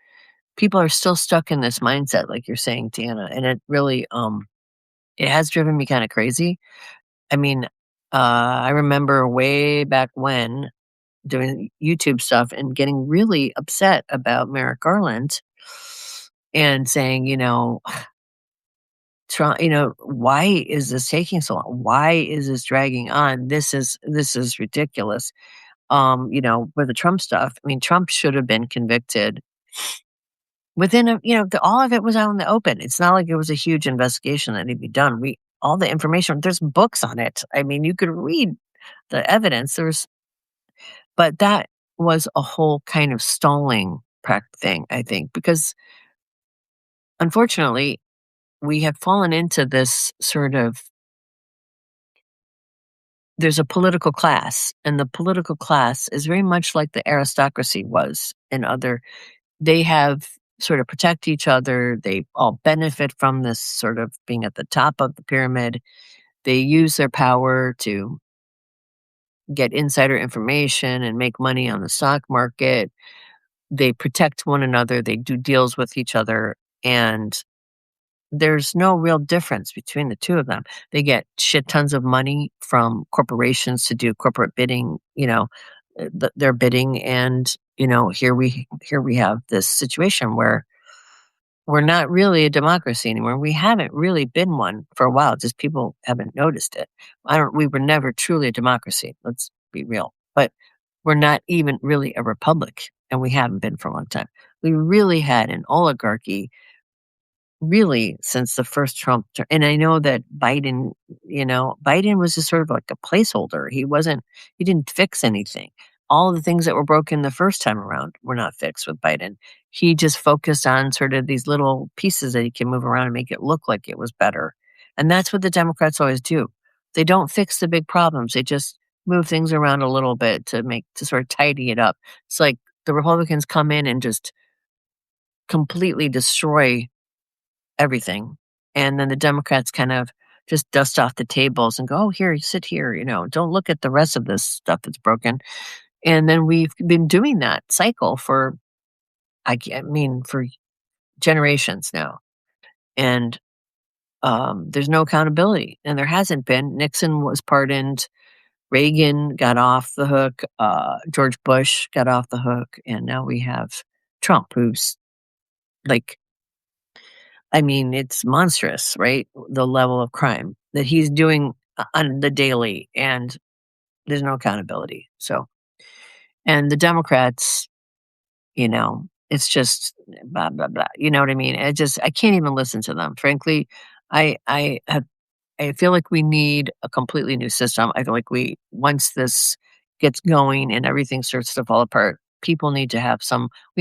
people are still stuck in this mindset, like you're saying, Deanna, and it really it has driven me kind of crazy. I mean, I remember way back when doing YouTube stuff and getting really upset about Merrick Garland and saying, why is this taking so long? Why is this dragging on? This is ridiculous. With the Trump stuff, I mean, Trump should have been convicted within all of it was out in the open. It's not like it was a huge investigation that needed to be done. All the information, there's books on it. I mean, you could read the evidence. But that was a whole kind of stalling thing, I think, because unfortunately, we have fallen into this sort of, there's a political class, and the political class is very much like the aristocracy was in they have sort of protect each other. They all benefit from this sort of being at the top of the pyramid. They use their power to get insider information and make money on the stock market. They protect one another. They do deals with each other. And there's no real difference between the two of them. They get shit tons of money from corporations to do corporate bidding, their bidding. And, here we have this situation where we're not really a democracy anymore. We haven't really been one for a while. Just people haven't noticed it. We were never truly a democracy. Let's be real. But we're not even really a republic, and we haven't been for a long time. We really had an oligarchy really since the first Trump term. And I know that Biden was just sort of like a placeholder. He didn't fix anything. All of the things that were broken the first time around were not fixed with Biden. He just focused on sort of these little pieces that he can move around and make it look like it was better. And that's what the Democrats always do. They don't fix the big problems. They just move things around a little bit to sort of tidy it up. It's like the Republicans come in and just completely destroy everything. And then the Democrats kind of just dust off the tables and go, oh, here, sit here, don't look at the rest of this stuff that's broken. And then we've been doing that cycle for, for generations now. And there's no accountability, and there hasn't been. Nixon was pardoned. Reagan got off the hook. George Bush got off the hook. And now we have Trump, who's like, it's monstrous, right? The level of crime that he's doing on the daily, and there's no accountability. So, and the Democrats, it's just blah, blah, blah. You know what I mean? I can't even listen to them. Frankly, I feel like we need a completely new system. I feel like once this gets going and everything starts to fall apart, we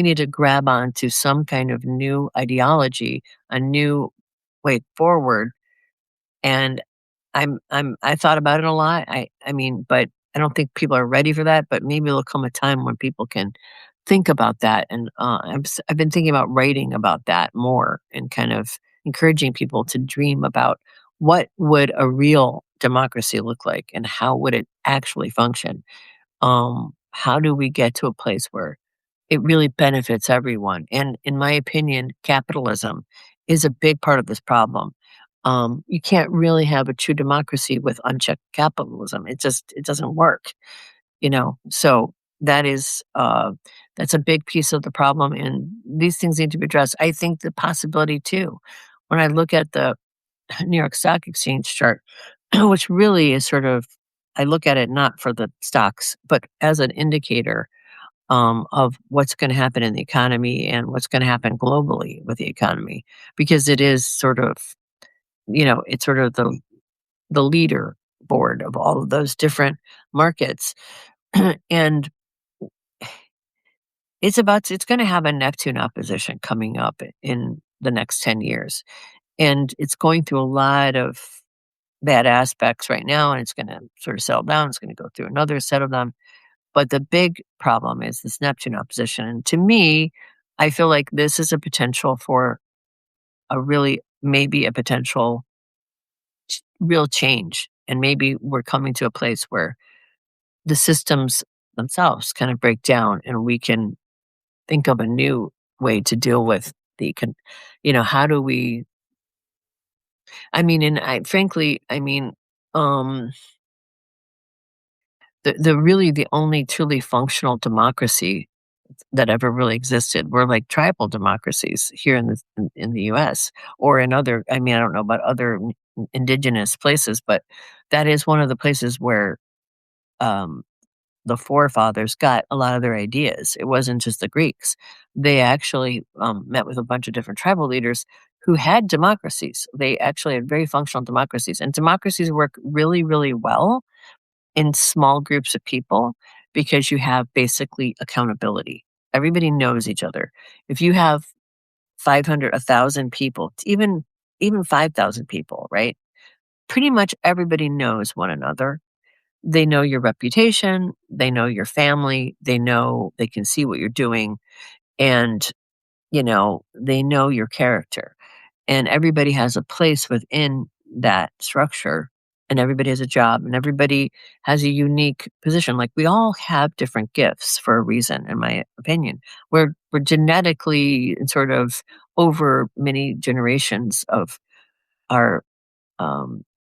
need to grab onto some kind of new ideology, a new way forward. And I thought about it a lot. But I don't think people are ready for that. But maybe there'll come a time when people can think about that. And I've been thinking about writing about that more, and kind of encouraging people to dream about what would a real democracy look like, and how would it actually function. How do we get to a place where it really benefits everyone? And in my opinion, capitalism is a big part of this problem. You can't really have a true democracy with unchecked capitalism. It doesn't work, So that's a big piece of the problem, and these things need to be addressed. I think the possibility too, when I look at the New York Stock Exchange chart, which really is I look at it not for the stocks, but as an indicator of what's going to happen in the economy and what's going to happen globally with the economy, because it is it's sort of the leader board of all of those different markets. And it's going to have a Neptune opposition coming up in the next 10 years. And it's going through a lot of bad aspects right now, and it's going to sort of settle down. It's going to go through another set of them. But the big problem is this Neptune opposition. And to me, I feel like this is a potential for maybe a potential real change. And maybe we're coming to a place where the systems themselves kind of break down, and we can think of a new way to deal with how do we, frankly, the only truly functional democracy that ever really existed were like tribal democracies here in the US, or in other, I don't know about other indigenous places, but that is one of the places where the forefathers got a lot of their ideas. It wasn't just the Greeks. They actually met with a bunch of different tribal leaders who had democracies. They actually had very functional democracies, and democracies work really, really well in small groups of people, because you have basically accountability. Everybody knows each other. If you have 500, 1,000 people, even 5,000 people, right? Pretty much everybody knows one another. They know your reputation, they know your family, they can see what you're doing, and they know your character. And everybody has a place within that structure, and everybody has a job, and everybody has a unique position. Like, we all have different gifts for a reason, in my opinion. We're genetically, sort of over many generations of our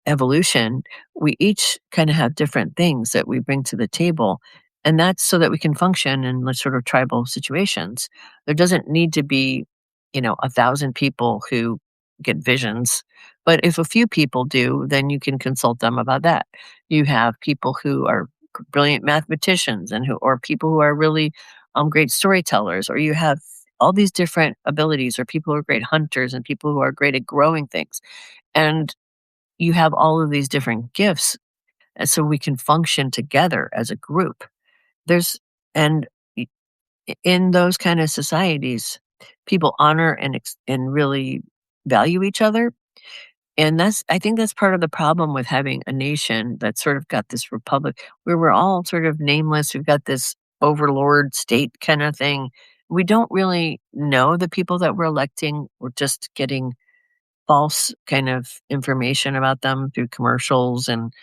evolution, we each kind of have different things that we bring to the table. And that's so that we can function in sort of tribal situations. There doesn't need to be, 1,000 people who get visions. But if a few people do, then you can consult them about that. You have people who are brilliant mathematicians, or people who are really great storytellers, or you have all these different abilities, or people who are great hunters, and people who are great at growing things. And you have all of these different gifts, and so we can function together as a group. And in those kind of societies, people honor and really value each other. And I think that's part of the problem with having a nation that's sort of got this republic where we're all sort of nameless. We've got this overlord state kind of thing. We don't really know the people that we're electing. We're just getting false kind of information about them through commercials and,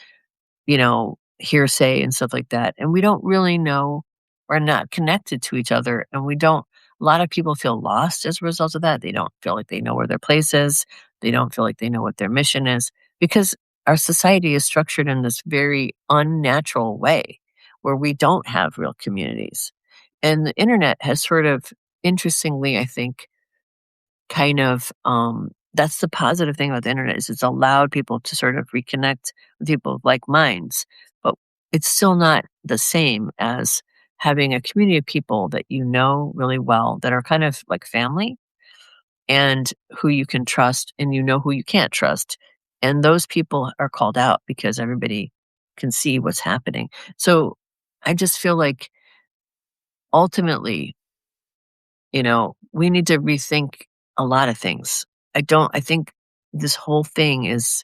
hearsay and stuff like that. And we don't really know we're not connected to each other, and we don't a lot of people feel lost as a result of that. They don't feel like they know where their place is. They don't feel like they know what their mission is because our society is structured in this very unnatural way where we don't have real communities. And the internet has sort of, interestingly, I think, kind of, that's the positive thing about the internet is it's allowed people to sort of reconnect with people of like minds, but it's still not the same as having a community of people that you know really well that are kind of like family and who you can trust and you know who you can't trust. And those people are called out because everybody can see what's happening. So I just feel like ultimately, we need to rethink a lot of things. I think this whole thing is,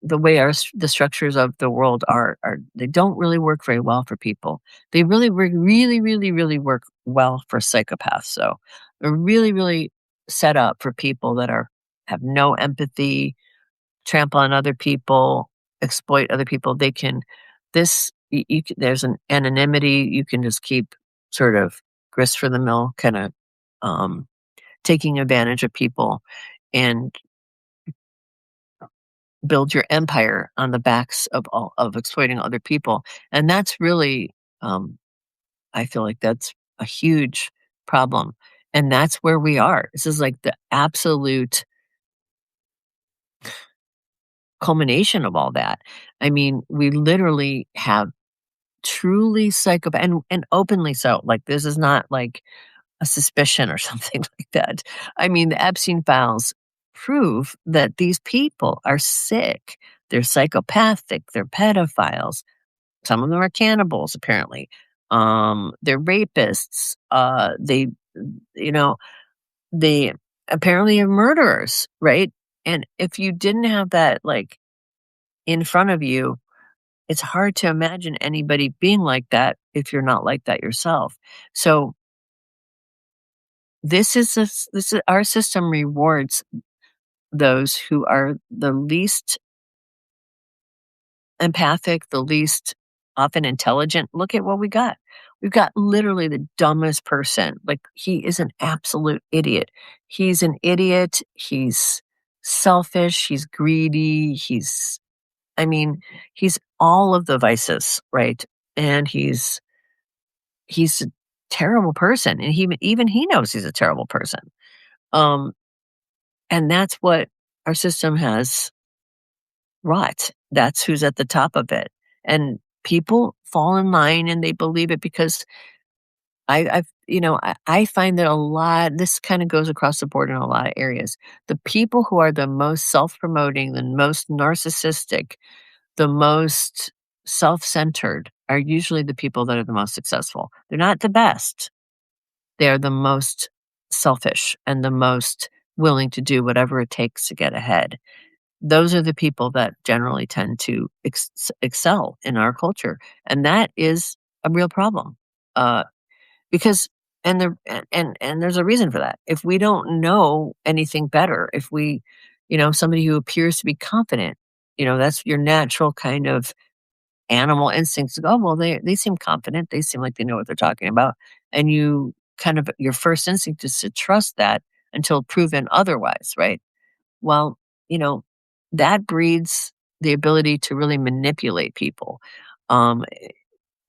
the way the structures of the world are they don't really work very well for people. They really work really, really, really work well for psychopaths. So they're really, really set up for people that have no empathy, trample on other people, exploit other people. They can there's an anonymity. You can just keep sort of grist for the mill, kind of um, taking advantage of people and build your empire on the backs of exploiting other people. And that's really, I feel like that's a huge problem. And that's where we are. This is like the absolute culmination of all that. I mean, we literally have truly psychopath and openly so. Like this is not like a suspicion or something like that. I mean, the Epstein files prove that these people are sick. They're psychopathic. They're pedophiles. Some of them are cannibals, apparently. They're rapists. You know, they apparently are murderers, right? And if you didn't have that, like, in front of you, it's hard to imagine anybody being like that if you're not like that yourself. So this is our system rewards those who are the least empathic, the least often intelligent. Look at what we got. We've got literally the dumbest person. Like, he is an absolute idiot. He's an idiot. He's selfish. He's greedy. I mean, he's all of the vices, right? And he's a terrible person. And even he knows he's a terrible person. Um, and that's what our system has wrought. That's who's at the top of it. And people fall in line and they believe it because I find that a lot, this kind of goes across the board in a lot of areas. The people who are the most self-promoting, the most narcissistic, the most self-centered are usually the people that are the most successful. They're not the best. They're the most selfish and the most willing to do whatever it takes to get ahead. Those are the people that generally tend to excel in our culture, and that is a real problem. Because and there's a reason for that. If we don't know anything better, if we, somebody who appears to be confident, that's your natural kind of animal instincts to go, "Oh, well, they seem confident. They seem like they know what they're talking about." And you kind of your first instinct is to trust that until proven otherwise, right? Well, you know, that breeds the ability to really manipulate people. Um,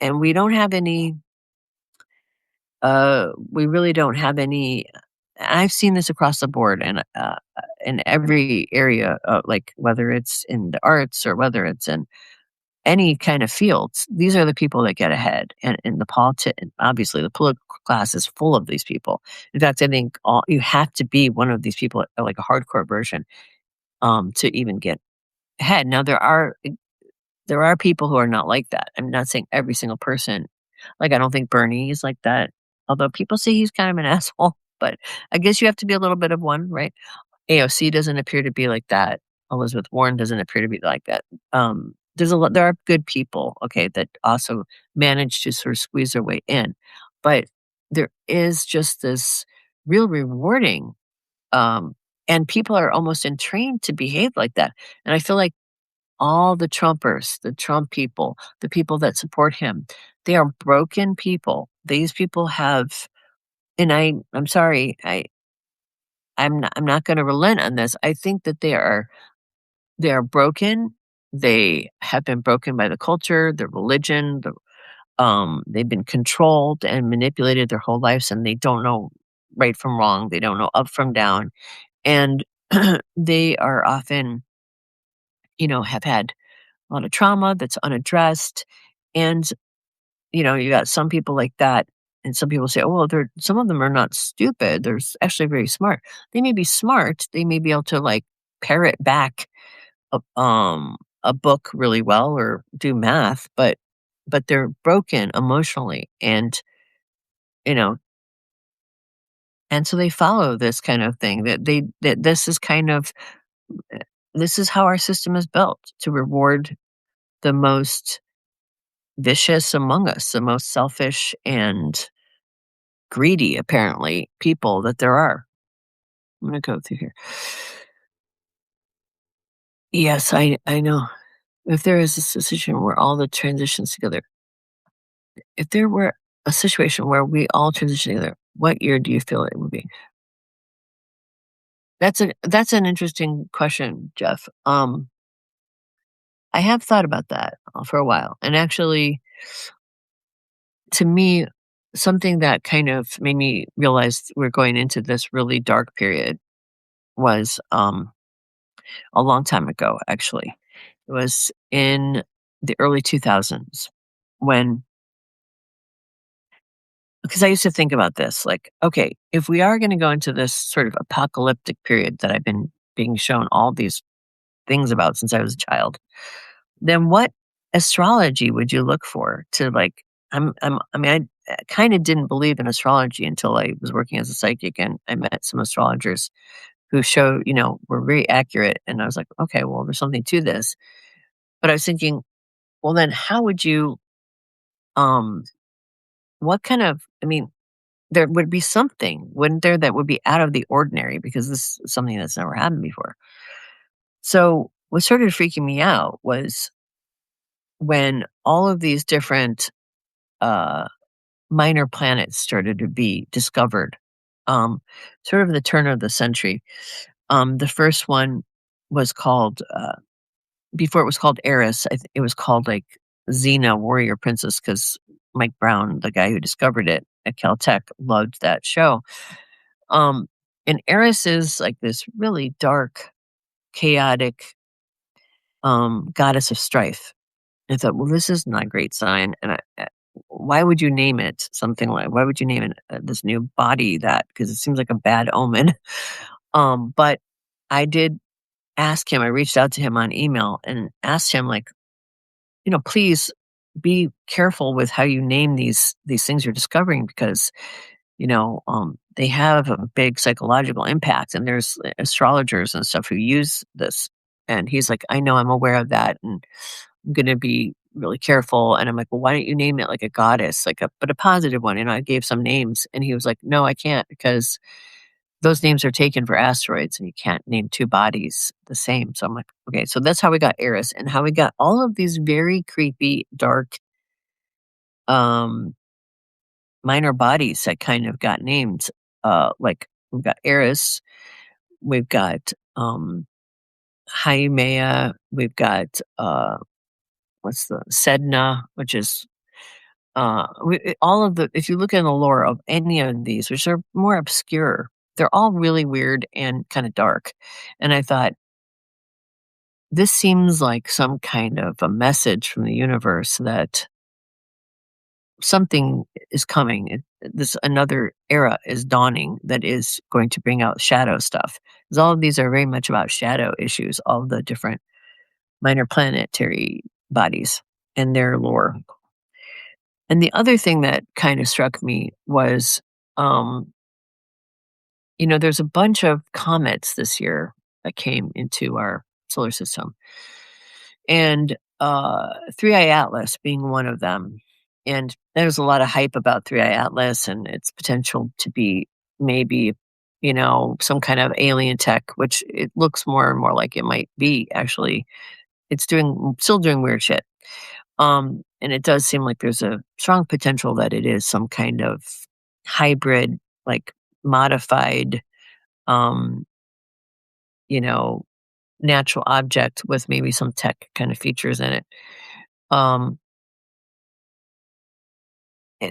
and we really don't have any. I've seen this across the board and in every area, like whether it's in the arts or whether it's in any kind of fields. These are the people that get ahead, and in the obviously the political class is full of these people. In fact, I think you have to be one of these people, like a hardcore version, to even get ahead. Now there are people who are not like that. I'm not saying every single person. Like, I don't think Bernie is like that, although people say he's kind of an asshole. But I guess you have to be a little bit of one, right? AOC doesn't appear to be like that. Elizabeth Warren doesn't appear to be like that. There are good people, okay, that also manage to sort of squeeze their way in, but there is just this real rewarding, and people are almost entrained to behave like that. And I feel like all the Trumpers, the Trump people, the people that support him, they are broken people. These people have, and I'm sorry, I'm not going to relent on this. I think that they are broken. They have been broken by the culture, the religion, they've been controlled and manipulated their whole lives, and they don't know right from wrong. They don't know up from down. And they are often, have had a lot of trauma that's unaddressed. And, you got some people like that. And some people say, oh, well, some of them are not stupid. They're actually very smart. They may be smart. They may be able to like parrot back a book really well or do math, but they're broken emotionally, and you know and so they follow this kind of thing, that this is how our system is built, to reward the most vicious among us, the most selfish and greedy, apparently, people that there are. I'm gonna go through here. Yes, I know. If there is a situation where all the transitions together, if there were a situation where we all transition together, what year do you feel it would be? That's an interesting question, Jeff. I have thought about that for a while, and actually, to me, something that kind of made me realize we're going into this really dark period was a long time ago. Actually, it was in the early 2000s when, because I used to think about this, like, okay, if we are going to go into this sort of apocalyptic period that I've been being shown all these things about since I was a child, then what astrology would you look for to like? I mean, I kind of didn't believe in astrology until I was working as a psychic, and I met some astrologers who were very accurate, and I was like, okay, well, there's something to this. But I was thinking, well, then how would you? Um, what kind of? I mean, there would be something, wouldn't there, that would be out of the ordinary, because this is something that's never happened before. So what started freaking me out was when all of these different uh, minor planets started to be discovered, sort of the turn of the century. The first one was called, before it was called Eris, it was called like Xena, Warrior Princess, because Mike Brown, the guy who discovered it at Caltech, loved that show. And Eris is like this really dark, chaotic goddess of strife. I thought, well, this is not a great sign. And why would you name it something like? Why would you name it this new body that? Because it seems like a bad omen. But I did ask him. I reached out to him on email and asked him, like, please be careful with how you name these things you're discovering, because they have a big psychological impact, and there's astrologers and stuff who use this. And he's like, I know, I'm aware of that, and I'm going to be really careful. And I'm like, well, why don't you name it like a goddess, but a positive one? And I gave some names, and he was like, no, I can't, because those names are taken for asteroids, and you can't name two bodies the same. So I'm like, okay, so that's how we got Eris, and how we got all of these very creepy, dark, minor bodies that kind of got named. Like we've got Eris, we've got Haumea, we've got what's the Sedna, which is all of the. If you look in the lore of any of these, which are more obscure, they're all really weird and kind of dark. And I thought, this seems like some kind of a message from the universe that something is coming. This another era is dawning that is going to bring out shadow stuff. Because all of these are very much about shadow issues, all the different minor planetary bodies and their lore. And the other thing that kind of struck me was, there's a bunch of comets this year that came into our solar system, and Three Eye Atlas being one of them. And there's a lot of hype about Three Eye Atlas and its potential to be maybe, some kind of alien tech, which it looks more and more like it might be, actually. it's still doing weird shit. And it does seem like there's a strong potential that it is some kind of hybrid, like modified, um, you know, natural object with maybe some tech kind of features in it. Um,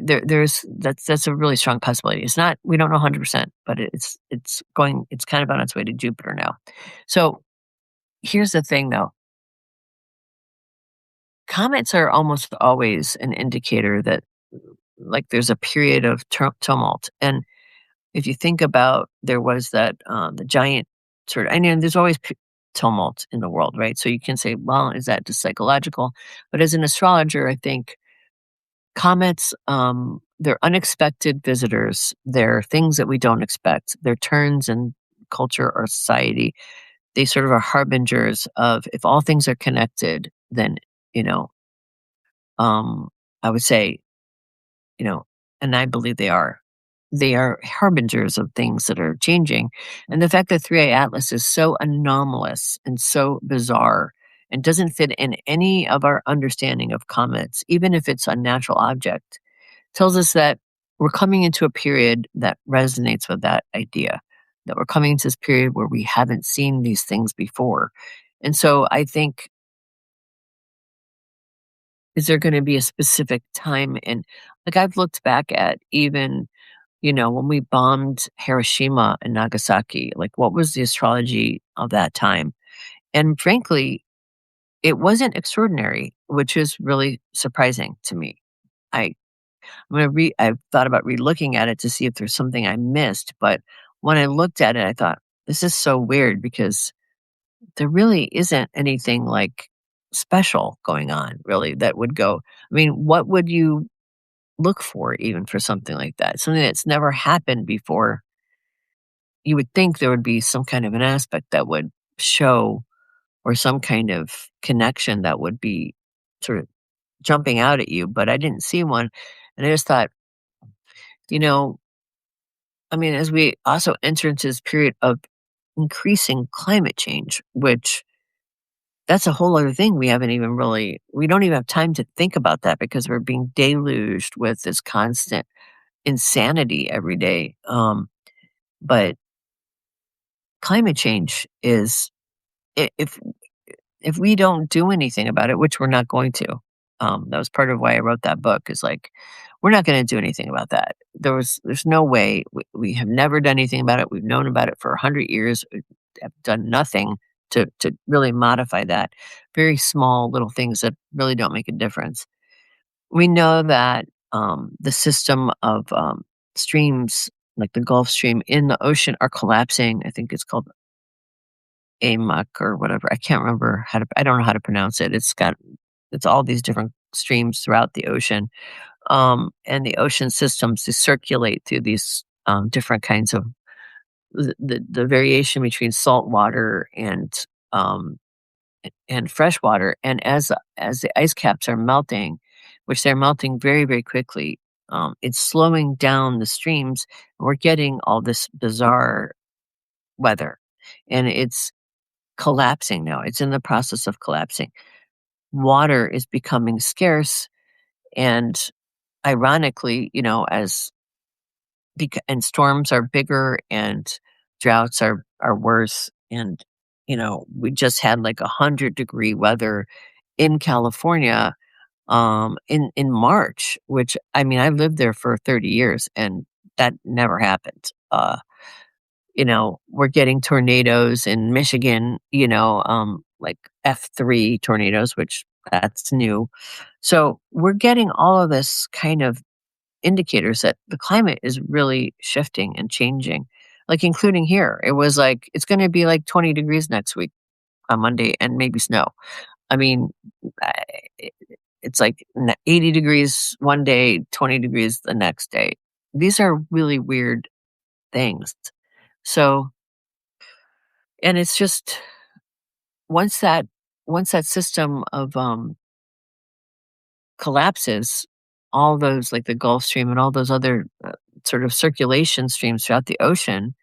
there's that's a really strong possibility. It's not, we don't know 100%, but it's kind of on its way to Jupiter now. So here's the thing, though. Comets are almost always an indicator that, like, there's a period of tumult. And if you think about, there was that the giant sort of, I mean, there's always tumult in the world, right? So you can say, well, is that just psychological? But as an astrologer, I think comets, they're unexpected visitors. They're things that we don't expect. They're turns in culture or society. They sort of are harbingers of, if all things are connected, then, you know, um, I would say, you know, and I believe they are harbingers of things that are changing. And the fact that 3A Atlas is so anomalous and so bizarre and doesn't fit in any of our understanding of comets, even if it's a natural object, tells us that we're coming into a period that resonates with that idea, that we're coming into this period where we haven't seen these things before. And so I think, is there going to be a specific time? And like, I've looked back at, even, when we bombed Hiroshima and Nagasaki, like, what was the astrology of that time? And frankly, it wasn't extraordinary, which is really surprising to me. I I've thought about re-looking at it to see if there's something I missed, but when I looked at it, I thought, this is so weird, because there really isn't anything like special going on, really, that would go. I mean, what would you look for even for something like that? Something that's never happened before. You would think there would be some kind of an aspect that would show, or some kind of connection that would be sort of jumping out at you, but I didn't see one. And I just thought, you know, I mean, as we also enter into this period of increasing climate change, which, that's a whole other thing we don't even have time to think about that, because we're being deluged with this constant insanity every day. But climate change is, if we don't do anything about it, which we're not going to, that was part of why I wrote that book, is like, we're not going to do anything about that. There's no way. We have never done anything about it. We've known about it for 100 years. We have done nothing to really modify that. Very small little things that really don't make a difference. We know that the system of streams, like the Gulf Stream in the ocean, are collapsing. I think it's called AMUC or whatever. I can't remember I don't know how to pronounce it. It's all these different streams throughout the ocean. And the ocean systems, they circulate through these different kinds of, the variation between salt water um, and fresh water. And as the ice caps are melting, which they're melting very, very quickly, it's slowing down the streams. And we're getting all this bizarre weather, and it's collapsing now. It's in the process of collapsing. Water is becoming scarce, and ironically, and storms are bigger, and droughts are worse. And we just had like 100-degree weather in California in March, which, I mean, I've lived there for 30 years, and that never happened. We're getting tornadoes in Michigan, like F3 tornadoes, which, that's new. So we're getting all of this kind of indicators that the climate is really shifting and changing, like, including here. It was like, it's going to be like 20 degrees next week on Monday, and maybe snow. I mean, I- it's like 80 degrees one day, 20 degrees the next day. These are really weird things. So, and it's just, once that system of collapses, all those, like the Gulf Stream and all those other sort of circulation streams throughout the ocean,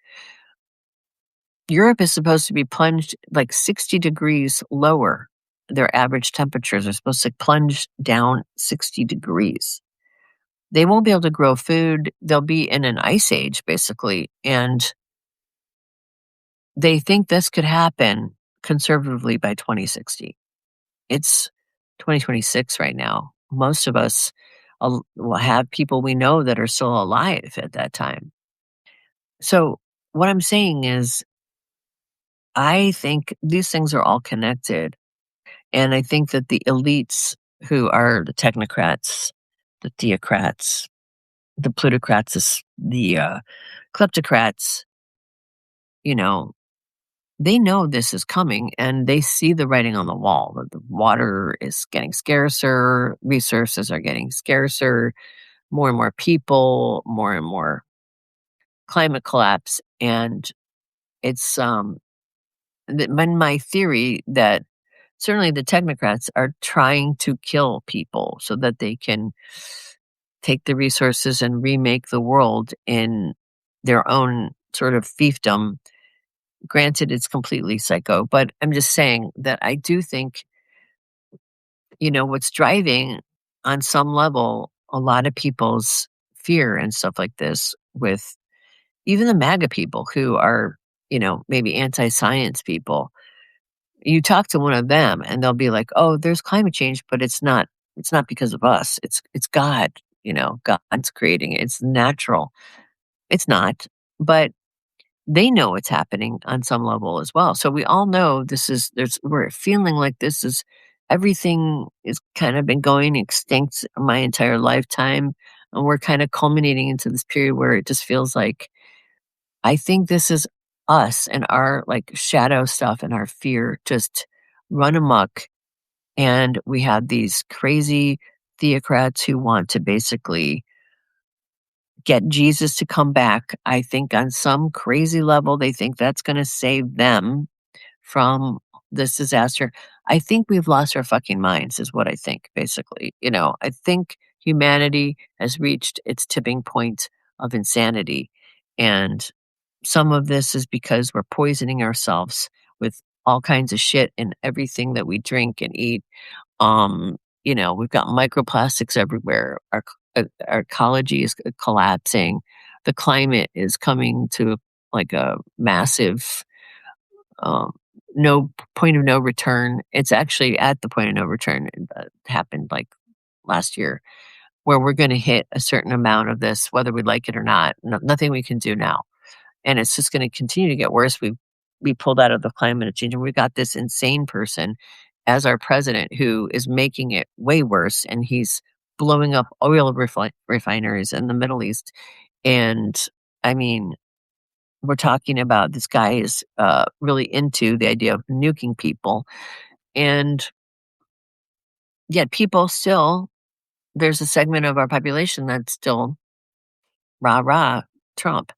Europe is supposed to be plunged like 60 degrees lower their average temperatures are supposed to plunge down 60 degrees. They won't be able to grow food. They'll be in an ice age, basically. And they think this could happen conservatively by 2060. It's 2026 right now. Most of us will have people we know that are still alive at that time. So, what I'm saying is, I think these things are all connected. And I think that the elites, who are the technocrats, the theocrats, the plutocrats, the kleptocrats, you know, they know this is coming and they see the writing on the wall that the water is getting scarcer, resources are getting scarcer, more and more people, more and more climate collapse. And it's my theory that certainly the technocrats are trying to kill people so that they can take the resources and remake the world in their own sort of fiefdom. Granted, it's completely psycho, but I'm just saying that I do think, what's driving on some level a lot of people's fear and stuff like this, with even the MAGA people who are, maybe anti-science people. You talk to one of them and they'll be like, "Oh, there's climate change, but it's not because of us. It's God, God's creating it. It's natural." It's not, but they know it's happening on some level as well. So we all know we're feeling like this is everything is kind of been going extinct my entire lifetime. And we're kind of culminating into this period where it just feels like, I think this is us and our like shadow stuff and our fear just run amok. And we have these crazy theocrats who want to basically get Jesus to come back. I think on some crazy level, they think that's going to save them from this disaster. I think we've lost our fucking minds, is what I think, basically. I think humanity has reached its tipping point of insanity. And some of this is because we're poisoning ourselves with all kinds of shit in everything that we drink and eat. We've got microplastics everywhere. Our ecology is collapsing. The climate is coming to like a massive no point of no return. It's actually at the point of no return. It happened like last year, where we're going to hit a certain amount of this, whether we like it or not. Nothing we can do now, and it's just going to continue to get worse. We pulled out of the climate change, and we got this insane person as our president who is making it way worse, and he's blowing up oil refineries in the Middle East. And I mean, we're talking about this guy is really into the idea of nuking people, and yet people still, there's a segment of our population that's still rah rah Trump.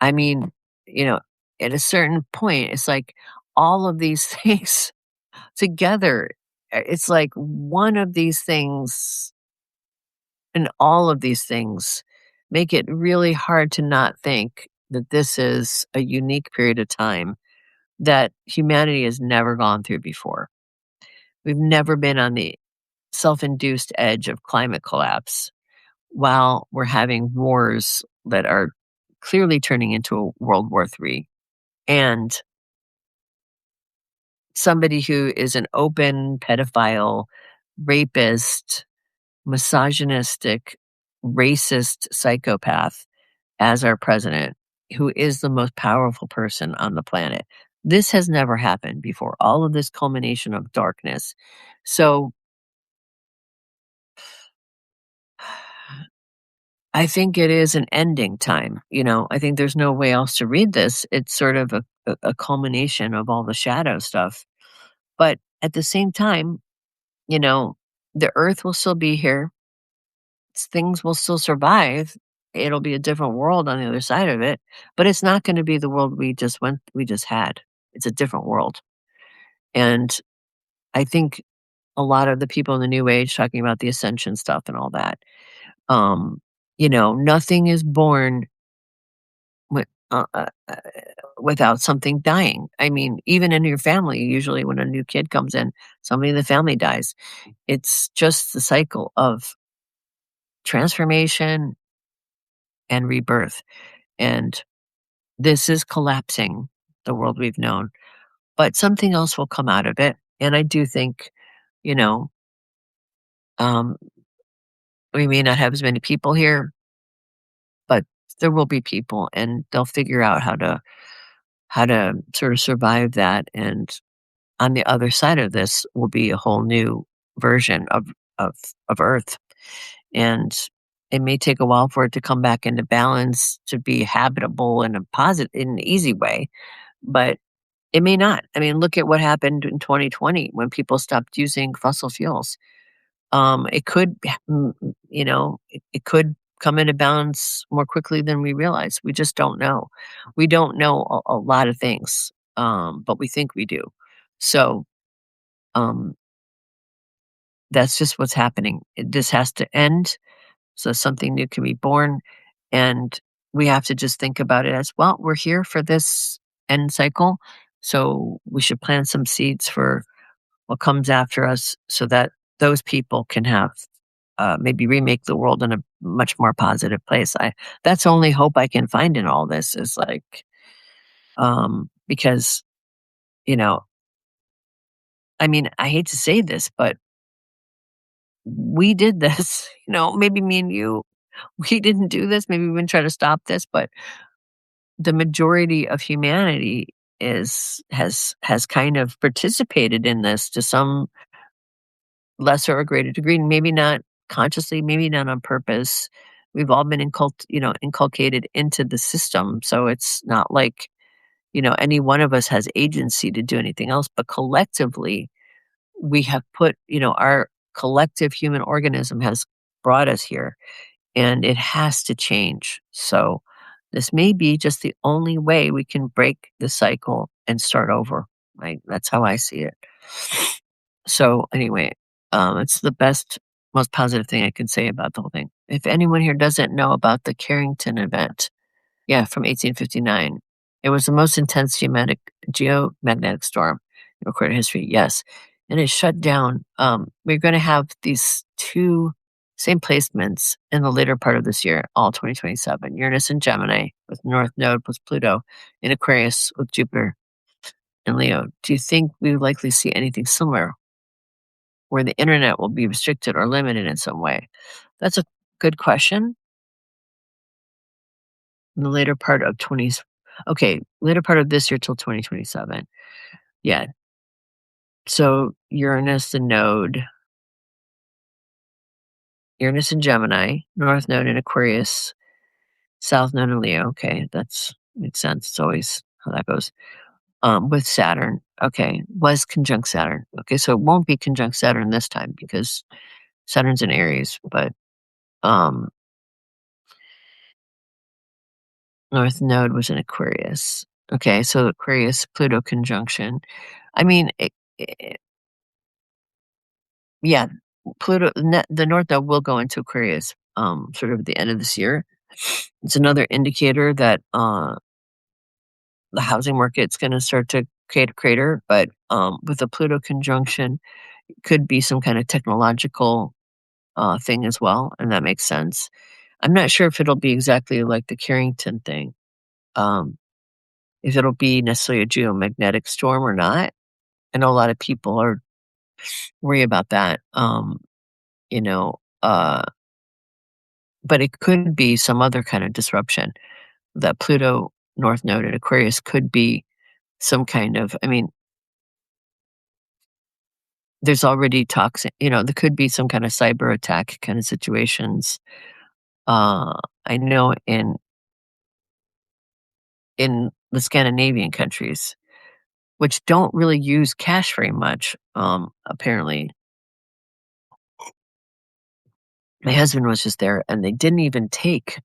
I mean, you know, at a certain point, it's like all of these things together. It's like one of these things and all of these things make it really hard to not think that this is a unique period of time that humanity has never gone through before. We've never been on the self-induced edge of climate collapse while we're having wars that are clearly turning into a World War III. And somebody who is an open pedophile, rapist, misogynistic, racist psychopath as our president, who is the most powerful person on the planet. This has never happened before. All of this culmination of darkness. So I think it is an ending time. I think there's no way else to read this. It's sort of a culmination of all the shadow stuff. But at the same time, the earth will still be here. Things will still survive. It'll be a different world on the other side of it, but it's not going to be the world we just had. It's a different world. And I think a lot of the people in the new age talking about the ascension stuff and all that, nothing is born without something dying. I mean, even in your family, usually when a new kid comes in, somebody in the family dies. It's just the cycle of transformation and rebirth. And this is collapsing the world we've known, but something else will come out of it. And I do think, you know, um, we may not have as many people here, but there will be people, and they'll figure out how to sort of survive that. And on the other side of this will be a whole new version of of Earth, and it may take a while for it to come back into balance to be habitable in a positive, in an easy way, but it may not. I mean, look at what happened in 2020 when people stopped using fossil fuels. It could, it could come into balance more quickly than we realize. We just don't know. We don't know a lot of things, but we think we do. So um, that's just what's happening. This has to end so something new can be born. And we have to just think about it as well. We're here for this end cycle. So we should plant some seeds for what comes after us so that those people can have maybe remake the world in a much more positive place. That's the only hope I can find in all this is like because you know I mean I hate to say this, but we did this. Maybe me and you, we didn't do this. Maybe we didn't try to stop this, but the majority of humanity has kind of participated in this to some lesser or greater degree, maybe not consciously, maybe not on purpose. We've all been inculcated into the system. So it's not like, any one of us has agency to do anything else, but collectively we have put, our collective human organism has brought us here and it has to change. So this may be just the only way we can break the cycle and start over. Right? That's how I see it. So anyway, it's the best, most positive thing I can say about the whole thing. If anyone here doesn't know about the Carrington event, yeah, from 1859, it was the most intense geomagnetic storm in recorded history. Yes, and it shut down. We're going to have these two same placements in the later part of this year, all 2027. Uranus in Gemini with North Node plus Pluto in Aquarius with Jupiter and Leo. Do you think we would likely see anything similar where the internet will be restricted or limited in some way? That's a good question. In the later part of later part of this year till 2027. Yeah. So Uranus and Gemini, North Node in Aquarius, South Node in Leo. Okay, that's makes sense. It's always how that goes. With Saturn. Okay, was conjunct Saturn. Okay, so it won't be conjunct Saturn this time because Saturn's in Aries, but um North Node was in Aquarius. Okay, so Aquarius Pluto conjunction. I mean, yeah, the North Node will go into Aquarius, sort of at the end of this year. It's another indicator that the housing market's going to start to create a crater, but with the Pluto conjunction, it could be some kind of technological thing as well, and that makes sense. I'm not sure if it'll be exactly like the Carrington thing, if it'll be necessarily a geomagnetic storm or not. I know a lot of people are worried about that, you know, uh, but it could be some other kind of disruption. That Pluto North Node in Aquarius could be some kind of, I mean, there's already talks, there could be some kind of cyber attack kind of situations. I know in the Scandinavian countries, which don't really use cash very much, apparently. My husband was just there and they didn't even take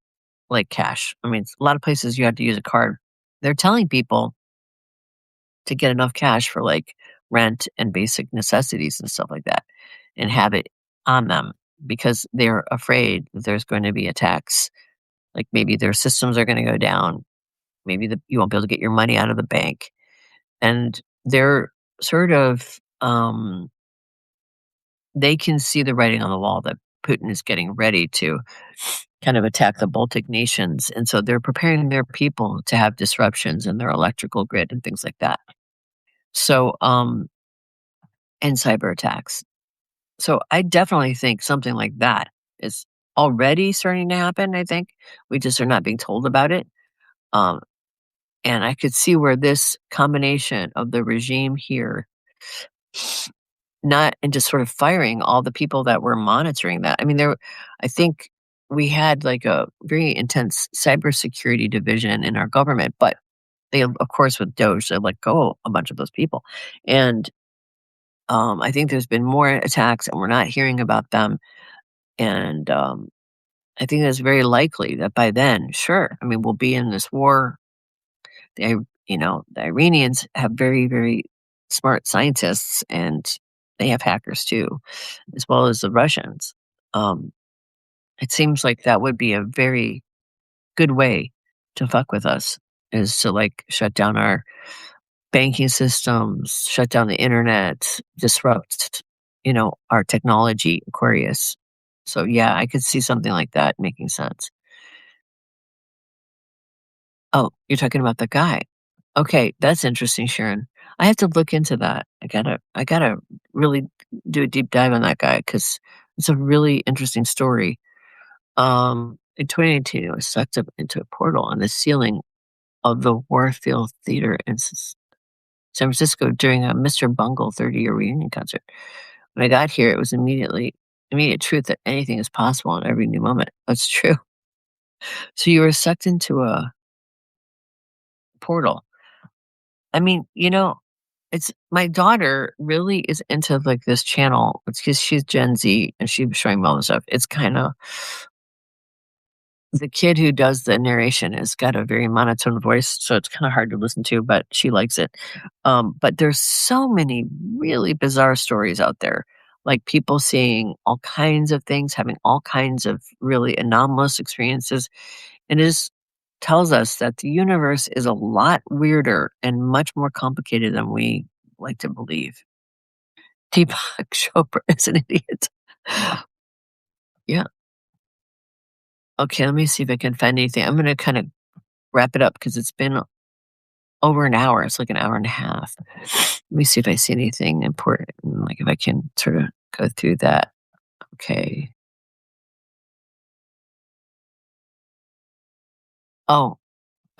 like cash. I mean, a lot of places you have to use a card. They're telling people to get enough cash for like rent and basic necessities and stuff like that and have it on them because they're afraid that there's going to be attacks. Like maybe their systems are going to go down. maybe you won't be able to get your money out of the bank. And they're sort of, they can see the writing on the wall that Putin is getting ready to kind of attack the Baltic nations. And so they're preparing their people to have disruptions in their electrical grid and things like that. So, and cyber attacks. So I definitely think something like that is already starting to happen. I think we just are not being told about it. Um, and I could see where this combination of the regime here, not and just sort of firing all the people that were monitoring that. I mean, I think we had like a very intense cybersecurity division in our government, but they, of course, with Doge, they let go a bunch of those people. And I think there's been more attacks and we're not hearing about them. And I think that's very likely that by then, sure, I mean, we'll be in this war. The Iranians have very, very smart scientists and they have hackers too, as well as the Russians. Um, it seems like that would be a very good way to fuck with us, is to like shut down our banking systems, shut down the internet, disrupt, our technology, Aquarius. So yeah, I could see something like that making sense. Oh, you're talking about the guy. Okay, that's interesting, Sharon. I have to look into that. I gotta really do a deep dive on that guy because it's a really interesting story. In 2018, it was sucked up into a portal on the ceiling of the Warfield Theater in San Francisco during a Mr. Bungle 30-year reunion concert. When I got here, it was immediate truth that anything is possible in every new moment. That's true. So you were sucked into a portal. I mean, it's my daughter really is into like this channel. It's because she's Gen Z and she was showing me all this stuff. It's kind of the kid who does the narration has got a very monotone voice, so it's kind of hard to listen to, but she likes it. But there's so many really bizarre stories out there, like people seeing all kinds of things, having all kinds of really anomalous experiences, and it tells us that the universe is a lot weirder and much more complicated than we like to believe. Deepak Chopra is an idiot. Yeah. Okay, let me see if I can find anything. I'm going to kind of wrap it up because it's been over an hour. It's like an hour and a half. Let me see if I see anything important, like if I can sort of go through that. Okay. Oh,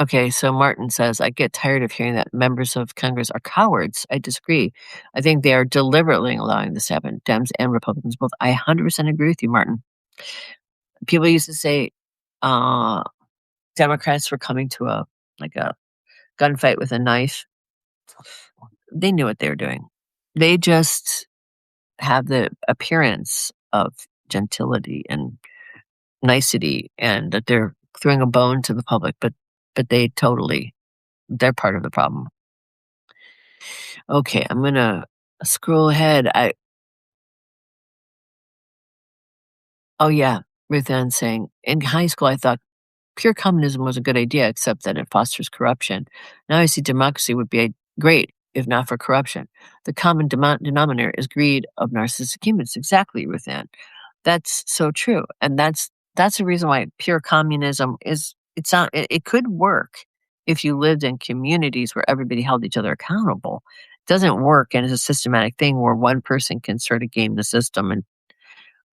okay. So Martin says, I get tired of hearing that members of Congress are cowards. I disagree. I think they are deliberately allowing this to happen, Dems and Republicans both. I 100% agree with you, Martin. People used to say uh, Democrats were coming to a gunfight with a knife. They knew what they were doing. They just have the appearance of gentility and nicety and that they're throwing a bone to the public, but they're part of the problem. Okay, I'm gonna scroll ahead. Oh yeah, Ruth Ann saying, in high school I thought pure communism was a good idea, except that it fosters corruption. Now I see democracy would be great if not for corruption. The common denominator is greed of narcissistic humans. Exactly, Ruth Ann. That's so true, and that's the reason why pure communism is it's not. It could work if you lived in communities where everybody held each other accountable. It doesn't work, and it's a systematic thing where one person can sort of game the system. And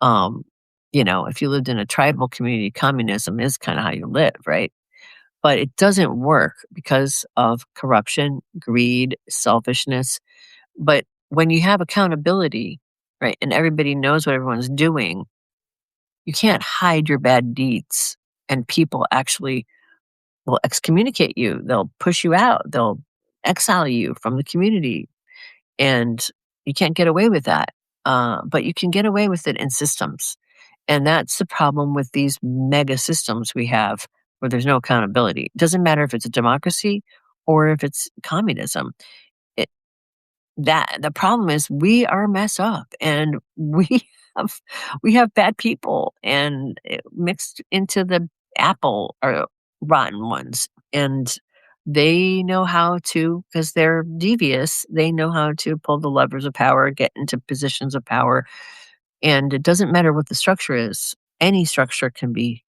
um, if you lived in a tribal community, communism is kind of how you live, right? But it doesn't work because of corruption, greed, selfishness. But when you have accountability, right, and everybody knows what everyone's doing, you can't hide your bad deeds, and people actually will excommunicate you. They'll push you out. They'll exile you from the community, and you can't get away with that. But you can get away with it in systems, and that's the problem with these mega systems we have, where there's no accountability. It doesn't matter if it's a democracy or if it's communism. It, that the problem is we are messed up, and have we have bad people and mixed into the apple or rotten ones. And they know how to, because they're devious, they know how to pull the levers of power, get into positions of power. And it doesn't matter what the structure is, any structure can be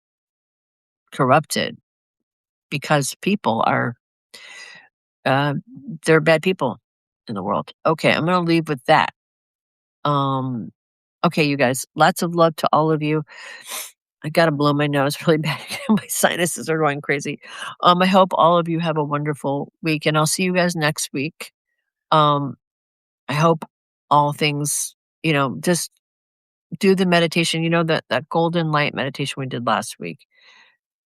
corrupted because people are, uh, they're bad people in the world. Okay, I'm going to leave with that. Um, okay, you guys, lots of love to all of you. I gotta blow my nose really bad. My sinuses are going crazy. I hope all of you have a wonderful week, and I'll see you guys next week. Um, I hope all things, just do the meditation. That golden light meditation we did last week.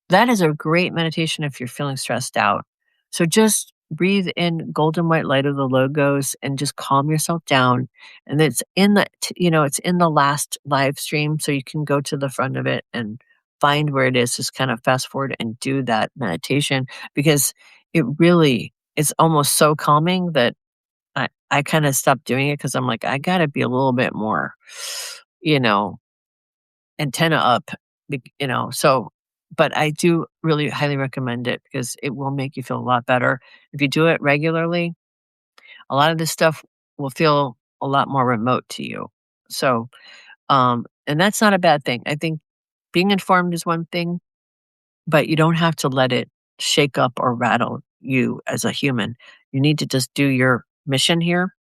That is a great meditation if you're feeling stressed out. So just breathe in golden white light of the logos and just calm yourself down. And it's in it's in the last live stream, so you can go to the front of it and find where it is. Just kind of fast forward and do that meditation, because it really is almost so calming that I kind of stopped doing it, because I'm like, I gotta be a little bit more, you know, antenna up, so, but I do really highly recommend it, because it will make you feel a lot better. If you do it regularly, a lot of this stuff will feel a lot more remote to you. So, and that's not a bad thing. I think being informed is one thing, but you don't have to let it shake up or rattle you as a human. You need to just do your mission here.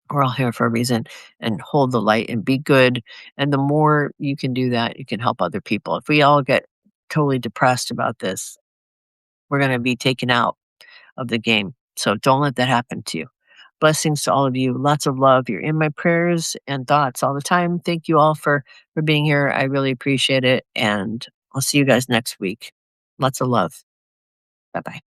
We're all here for a reason, and hold the light and be good. And the more you can do that, you can help other people. If we all get totally depressed about this, we're going to be taken out of the game. So don't let that happen to you. Blessings to all of you. Lots of love. You're in my prayers and thoughts all the time. Thank you all for being here. I really appreciate it. And I'll see you guys next week. Lots of love. Bye-bye.